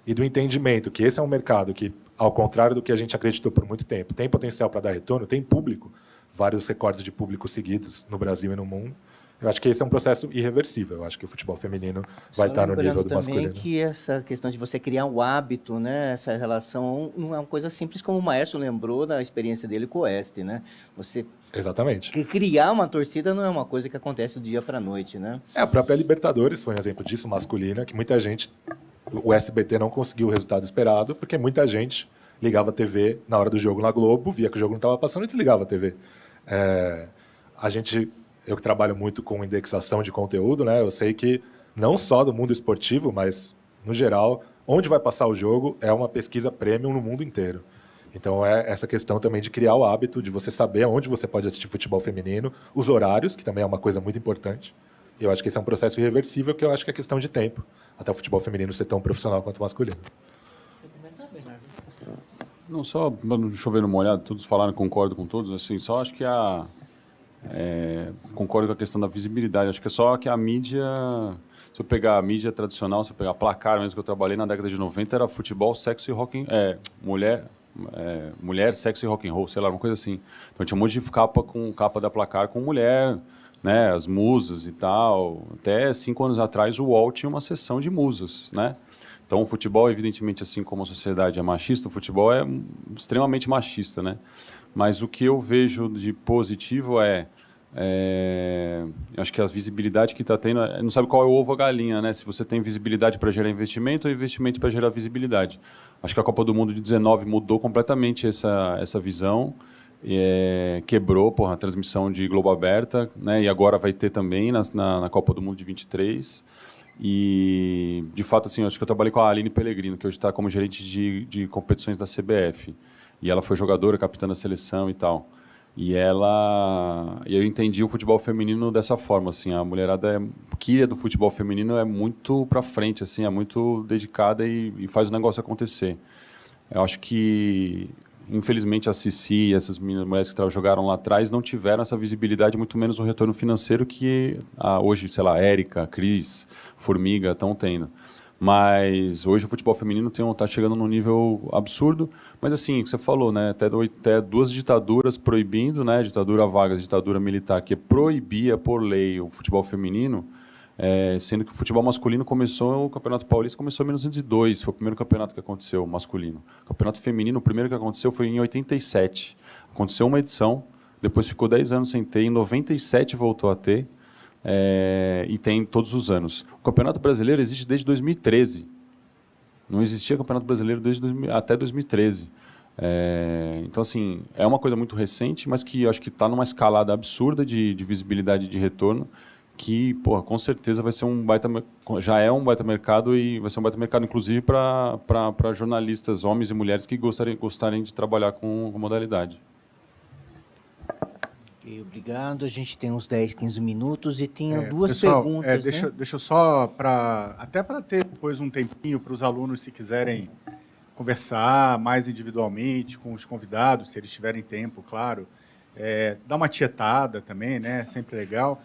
e do entendimento que esse é um mercado que, ao contrário do que a gente acreditou por muito tempo, tem potencial para dar retorno, tem público, vários recordes de público seguidos no Brasil e no mundo. Eu acho que esse é um processo irreversível. Eu acho que o futebol feminino vai estar no nível do masculino. Também que essa questão de você criar um hábito, né, essa relação, não é uma coisa simples, como o Maestro lembrou da experiência dele com o Oeste, né? Você Exatamente. criar uma torcida não é uma coisa que acontece do dia para a noite, né? A própria Libertadores foi um exemplo disso, masculina, que muita gente... O SBT não conseguiu o resultado esperado, porque muita gente ligava a TV na hora do jogo na Globo, via que o jogo não estava passando e desligava a TV. Eu que trabalho muito com indexação de conteúdo, né? Eu sei que não só do mundo esportivo, mas, no geral, onde vai passar o jogo é uma pesquisa premium no mundo inteiro. Então, é essa questão também de criar o hábito de você saber onde você pode assistir futebol feminino, os horários, que também é uma coisa muito importante. Eu acho que esse é um processo irreversível, que eu acho que é questão de tempo, até o futebol feminino ser tão profissional quanto o masculino. Não só pra não chover no molhado, todos falaram, concordo com todos, assim, só acho que concordo com a questão da visibilidade, acho que é só que a mídia, se eu pegar a mídia tradicional, se eu pegar placar mesmo que eu trabalhei na década de 90, era futebol, sexo e rock, mulher, sexo e rock and roll, sei lá, uma coisa assim. Então tinha um monte de capa da placar com mulher, né, as musas e tal. Até 5 anos atrás o UOL tinha uma seção de musas, né? Então o futebol, evidentemente, assim como a sociedade é machista, o futebol é extremamente machista, né? Mas o que eu vejo de positivo acho que a visibilidade que está tendo, não sabe qual é o ovo ou a galinha, né? Se você tem visibilidade para gerar investimento ou investimento para gerar visibilidade. Acho que a Copa do Mundo de 19 mudou completamente essa visão, quebrou a transmissão de Globo Aberta, né? E agora vai ter também na Copa do Mundo de 23. E, de fato, assim, acho que eu trabalhei com a Aline Pellegrino, que hoje está como gerente de competições da CBF. E ela foi jogadora, capitã da seleção e tal. E eu entendi o futebol feminino dessa forma, assim, a mulherada que é do futebol feminino é muito para frente, assim, é muito dedicada e faz o negócio acontecer. Eu acho que, infelizmente, a Cici e essas mulheres que jogaram lá atrás não tiveram essa visibilidade, muito menos o retorno financeiro que hoje, sei lá, Érica, Cris, Formiga estão tendo. Mas hoje o futebol feminino está chegando num nível absurdo. Mas assim, o que você falou, né? Até 2 ditaduras proibindo, né? Ditadura Vargas, ditadura militar, que proibia por lei o futebol feminino, sendo que o futebol masculino o Campeonato Paulista começou em 1902, foi o primeiro campeonato que aconteceu, masculino. O Campeonato Feminino, o primeiro que aconteceu foi em 87. Aconteceu uma edição, depois ficou 10 anos sem ter, em 97 voltou a ter. E tem todos os anos. O Campeonato Brasileiro existe desde 2013. Não existia Campeonato Brasileiro até 2013. Então, assim, é uma coisa muito recente, mas que eu acho que está numa escalada absurda de visibilidade e de retorno, que, com certeza vai ser já é um baita mercado e vai ser um baita mercado, inclusive, para jornalistas, homens e mulheres que gostarem de trabalhar com modalidade. Obrigado. A gente tem uns 10, 15 minutos e tinha 2 pessoal, perguntas. Deixa eu só, até para ter depois um tempinho para os alunos, se quiserem conversar mais individualmente com os convidados, se eles tiverem tempo, claro. Dar uma tietada também, né? Sempre legal.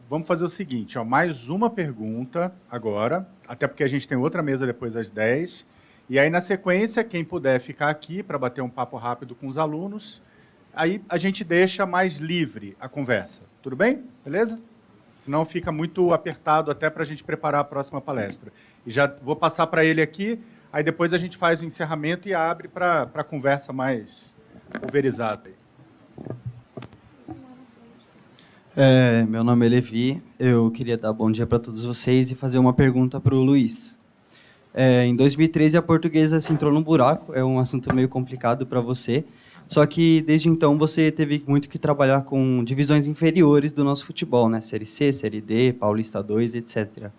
Vamos fazer o seguinte, mais uma pergunta agora, até porque a gente tem outra mesa depois às 10. E aí, na sequência, quem puder ficar aqui para bater um papo rápido com os alunos, aí a gente deixa mais livre a conversa. Tudo bem? Beleza? Senão fica muito apertado até para a gente preparar a próxima palestra. E já vou passar para ele aqui, aí depois a gente faz o encerramento e abre para a conversa mais pulverizada. Meu nome é Levi, eu queria dar bom dia para todos vocês e fazer uma pergunta para o Luiz. Em 2013, a Portuguesa se entrou num buraco, é um assunto meio complicado para você, só que, desde então, você teve muito que trabalhar com divisões inferiores do nosso futebol, né? Série C, Série D, Paulista 2, etc.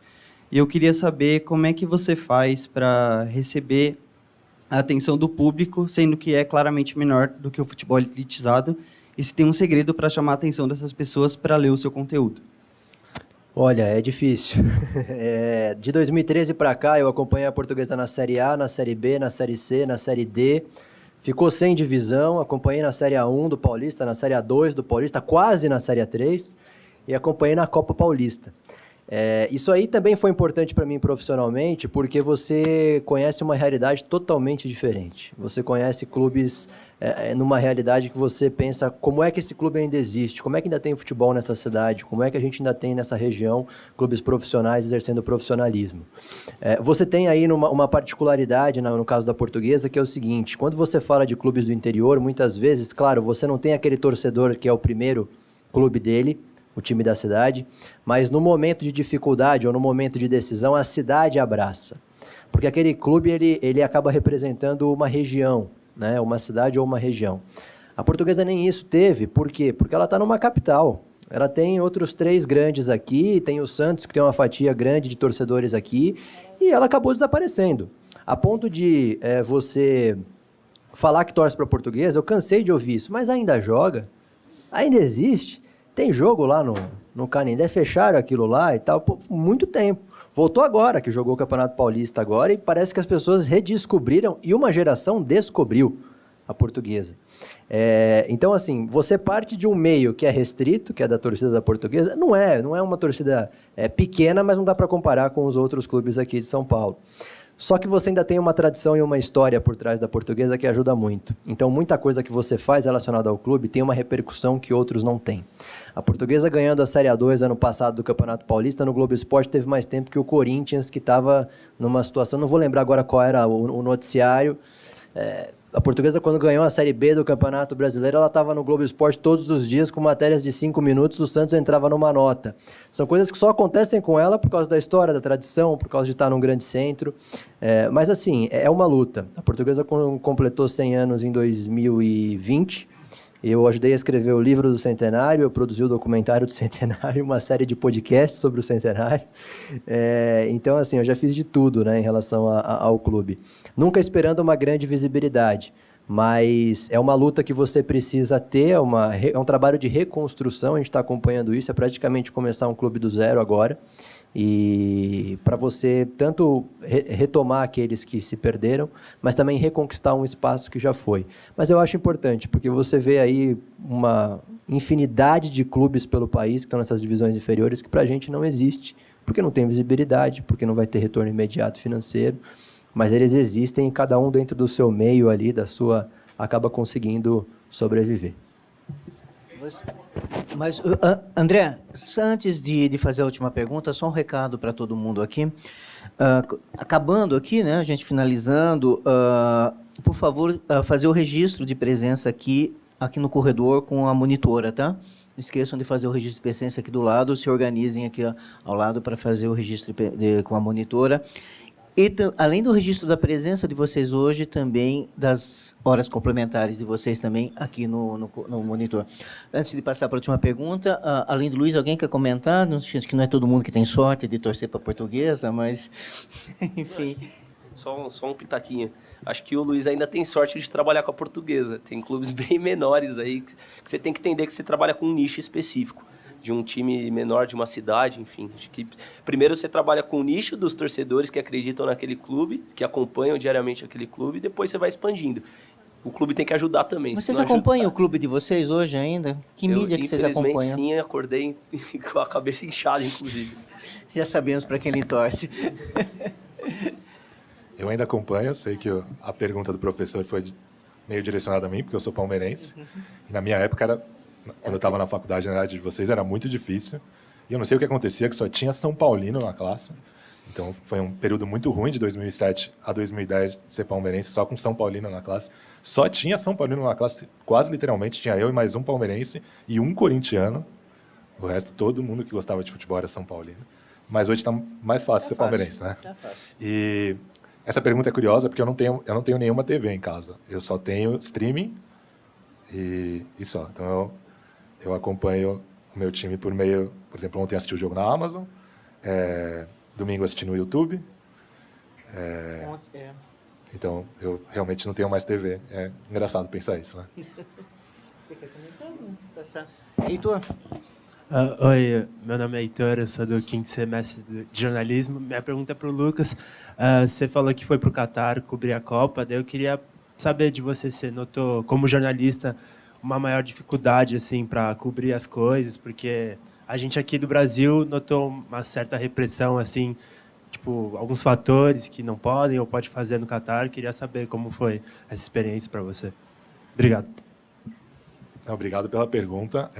E eu queria saber como é que você faz para receber a atenção do público, sendo que é claramente menor do que o futebol elitizado, e se tem um segredo para chamar a atenção dessas pessoas para ler o seu conteúdo. Olha, é difícil. De 2013 para cá, eu acompanhei a Portuguesa na Série A, na Série B, na Série C, na Série D. Ficou sem divisão, acompanhei na Série A1 do Paulista, na Série A2 do Paulista, quase na Série A3, e acompanhei na Copa Paulista. Isso aí também foi importante para mim profissionalmente, porque você conhece uma realidade totalmente diferente. Você conhece clubes numa realidade que você pensa como é que esse clube ainda existe, como é que ainda tem futebol nessa cidade, como é que a gente ainda tem nessa região clubes profissionais exercendo profissionalismo. Você tem aí uma particularidade no caso da Portuguesa, que é o seguinte: quando você fala de clubes do interior, muitas vezes, claro, você não tem aquele torcedor que é o primeiro clube dele, o time da cidade, mas no momento de dificuldade ou no momento de decisão, a cidade abraça. Porque aquele clube ele acaba representando uma região, né? Uma cidade ou uma região. A Portuguesa nem isso teve, por quê? Porque ela está numa capital. Ela tem outros 3 grandes aqui, tem o Santos, que tem uma fatia grande de torcedores aqui, e ela acabou desaparecendo. A ponto de você falar que torce para a Portuguesa, eu cansei de ouvir isso, mas ainda joga, ainda existe. Tem jogo lá no Canindé, fecharam aquilo lá e tal, por muito tempo. Voltou agora, que jogou o Campeonato Paulista agora, e parece que as pessoas redescobriram, e uma geração descobriu a Portuguesa. Então, assim, você parte de um meio que é restrito, que é da torcida da Portuguesa, não é uma torcida pequena, mas não dá para comparar com os outros clubes aqui de São Paulo. Só que você ainda tem uma tradição e uma história por trás da Portuguesa que ajuda muito. Então, muita coisa que você faz relacionada ao clube tem uma repercussão que outros não têm. A Portuguesa ganhando a Série A2 ano passado do Campeonato Paulista, no Globo Esporte teve mais tempo que o Corinthians, que estava numa situação, não vou lembrar agora qual era o noticiário. A Portuguesa, quando ganhou a Série B do Campeonato Brasileiro, ela estava no Globo Esporte todos os dias com matérias de 5 minutos, o Santos entrava numa nota. São coisas que só acontecem com ela por causa da história, da tradição, por causa de estar num grande centro. Mas, assim, é uma luta. A Portuguesa completou 100 anos em 2020. Eu ajudei a escrever o livro do Centenário, eu produzi o documentário do Centenário, uma série de podcasts sobre o Centenário. Então, assim, eu já fiz de tudo, né, em relação ao clube. Nunca esperando uma grande visibilidade, mas é uma luta que você precisa ter, é um trabalho de reconstrução, a gente está acompanhando isso, é praticamente começar um clube do zero agora. E para você tanto retomar aqueles que se perderam, mas também reconquistar um espaço que já foi. Mas eu acho importante, porque você vê aí uma infinidade de clubes pelo país que estão nessas divisões inferiores que para a gente não existe, porque não tem visibilidade, porque não vai ter retorno imediato financeiro, mas eles existem e cada um dentro do seu meio ali, acaba conseguindo sobreviver. Mas, André, antes de fazer a última pergunta, só um recado para todo mundo aqui. Acabando aqui, né, a gente finalizando, por favor, fazer o registro de presença aqui no corredor com a monitora, tá? Não esqueçam de fazer o registro de presença aqui do lado, se organizem aqui ao lado para fazer o registro com a monitora. E, além do registro da presença de vocês hoje, também das horas complementares de vocês também aqui no monitor. Antes de passar para a última pergunta, além do Luiz, alguém quer comentar? Não sei que não é todo mundo que tem sorte de torcer para a Portuguesa, mas, enfim. Só um pitaquinho. Acho que o Luiz ainda tem sorte de trabalhar com a Portuguesa. Tem clubes bem menores aí que você tem que entender que você trabalha com um nicho específico. De um time menor, de uma cidade, enfim. Acho que primeiro você trabalha com o nicho dos torcedores que acreditam naquele clube, que acompanham diariamente aquele clube, e depois você vai expandindo. O clube tem que ajudar também. Vocês acompanham o clube de vocês hoje ainda? Que mídia que vocês acompanham? Infelizmente, sim, acordei com a cabeça inchada, inclusive. Já sabemos para quem ele torce. Eu ainda acompanho, sei que a pergunta do professor foi meio direcionada a mim, porque eu sou palmeirense. E na minha época, quando eu estava na faculdade, na idade de vocês, era muito difícil. E eu não sei o que acontecia, que só tinha São Paulino na classe. Então, foi um período muito ruim, de 2007 a 2010, ser palmeirense, só com São Paulino na classe. Só tinha São Paulino na classe, quase literalmente. Tinha eu e mais um palmeirense e um corintiano. O resto, todo mundo que gostava de futebol era São Paulino. Mas hoje está mais fácil ser palmeirense, né? Tá fácil. E essa pergunta é curiosa, porque eu não tenho nenhuma TV em casa. Eu só tenho streaming e só. Então, eu acompanho o meu time por meio... Por exemplo, ontem assisti o jogo na Amazon, domingo assisti no YouTube. Então, eu realmente não tenho mais TV. É engraçado pensar isso, né? Heitor? Oi, meu nome é Heitor, eu sou do 5º semestre de jornalismo. Minha pergunta é para o Lucas. Você falou que foi para o Catar cobrir a Copa, daí eu queria saber de você, você notou, como jornalista, uma maior dificuldade assim, para cobrir as coisas, porque a gente aqui do Brasil notou uma certa repressão, assim, tipo, alguns fatores que não podem ou pode fazer no Catar. Queria saber como foi essa experiência para você. Obrigado. Obrigado pela pergunta.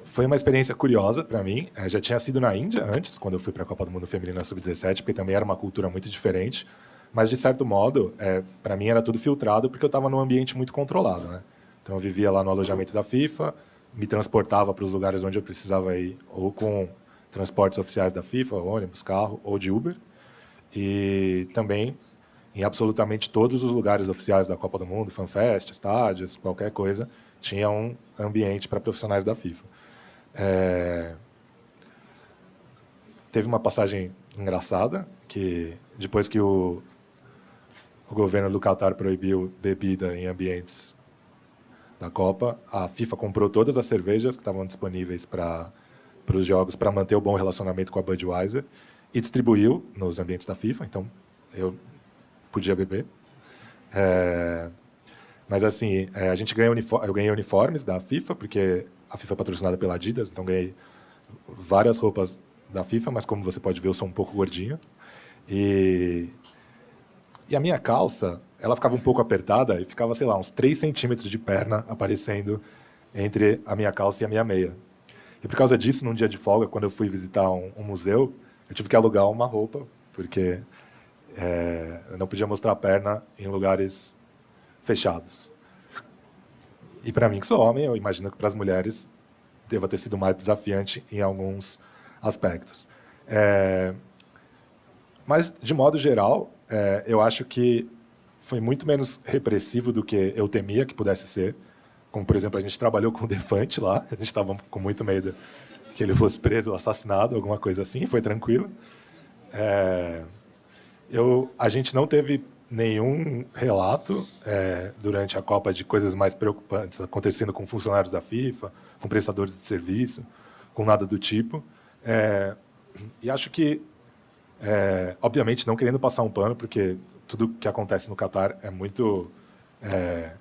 Foi uma experiência curiosa para mim. Já tinha sido na Índia antes, quando eu fui para a Copa do Mundo Feminina Sub-17, porque também era uma cultura muito diferente. Mas, de certo modo, para mim era tudo filtrado, porque eu estava num ambiente muito controlado, né? Então, eu vivia lá no alojamento da FIFA, me transportava para os lugares onde eu precisava ir, ou com transportes oficiais da FIFA, ônibus, carro, ou de Uber. E também, em absolutamente todos os lugares oficiais da Copa do Mundo, FanFest, estádios, qualquer coisa, tinha um ambiente para profissionais da FIFA. Teve uma passagem engraçada, que depois que o governo do Catar proibiu bebida em ambientes da Copa, a FIFA comprou todas as cervejas que estavam disponíveis para os jogos para manter o bom relacionamento com a Budweiser e distribuiu nos ambientes da FIFA, então eu podia beber. Mas assim, a gente eu ganhei uniformes da FIFA, porque a FIFA é patrocinada pela Adidas, então ganhei várias roupas da FIFA, mas como você pode ver, eu sou um pouco gordinho. E a minha calça, ela ficava um pouco apertada e ficava, sei lá, uns 3 centímetros de perna aparecendo entre a minha calça e a minha meia. E por causa disso, num dia de folga, quando eu fui visitar um museu, eu tive que alugar uma roupa, porque eu não podia mostrar a perna em lugares fechados. E para mim, que sou homem, eu imagino que para as mulheres deva ter sido mais desafiante em alguns aspectos. Mas, de modo geral, eu acho que foi muito menos repressivo do que eu temia que pudesse ser. Como, por exemplo, a gente trabalhou com o Defante lá, a gente estava com muito medo que ele fosse preso ou assassinado, alguma coisa assim, foi tranquilo. A gente não teve nenhum relato durante a Copa de coisas mais preocupantes acontecendo com funcionários da FIFA, com prestadores de serviço, com nada do tipo. E acho que, obviamente, não querendo passar um pano, porque tudo que acontece no Catar é muito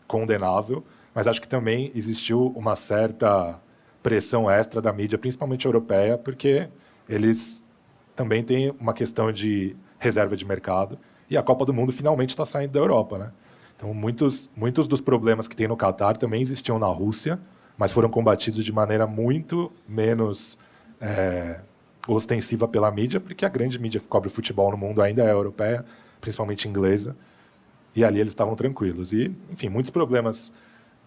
condenável, mas acho que também existiu uma certa pressão extra da mídia, principalmente europeia, porque eles também têm uma questão de reserva de mercado, e a Copa do Mundo finalmente está saindo da Europa, né? Então, muitos dos problemas que tem no Catar também existiam na Rússia, mas foram combatidos de maneira muito menos ostensiva pela mídia, porque a grande mídia que cobre futebol no mundo ainda é europeia, principalmente inglesa, e ali eles estavam tranquilos. E, enfim, muitos problemas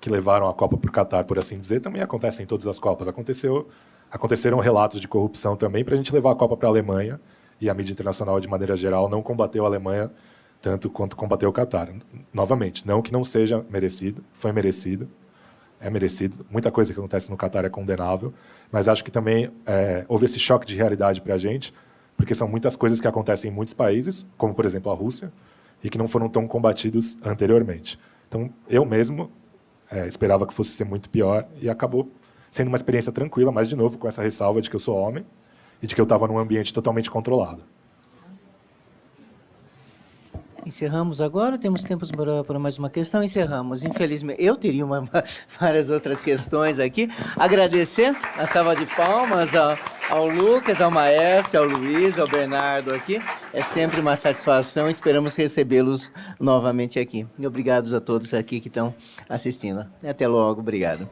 que levaram a Copa para o Catar, por assim dizer, também acontecem em todas as Copas. Aconteceram relatos de corrupção também para a gente levar a Copa para a Alemanha, e a mídia internacional, de maneira geral, não combateu a Alemanha tanto quanto combateu o Catar. Novamente, não que não seja merecido, foi merecido, é merecido. Muita coisa que acontece no Catar é condenável, mas acho que também houve esse choque de realidade para a gente, porque são muitas coisas que acontecem em muitos países, como, por exemplo, a Rússia, e que não foram tão combatidos anteriormente. Então, eu mesmo esperava que fosse ser muito pior, e acabou sendo uma experiência tranquila, mas, de novo, com essa ressalva de que eu sou homem, e de que eu estava num ambiente totalmente controlado. Encerramos agora, temos tempo para mais uma questão, encerramos. Infelizmente, eu teria várias outras questões aqui. Agradecer a salva de palmas ao Lucas, ao Maestro, ao Luiz, ao Bernardo aqui. É sempre uma satisfação, esperamos recebê-los novamente aqui. E obrigados a todos aqui que estão assistindo. Até logo, obrigado.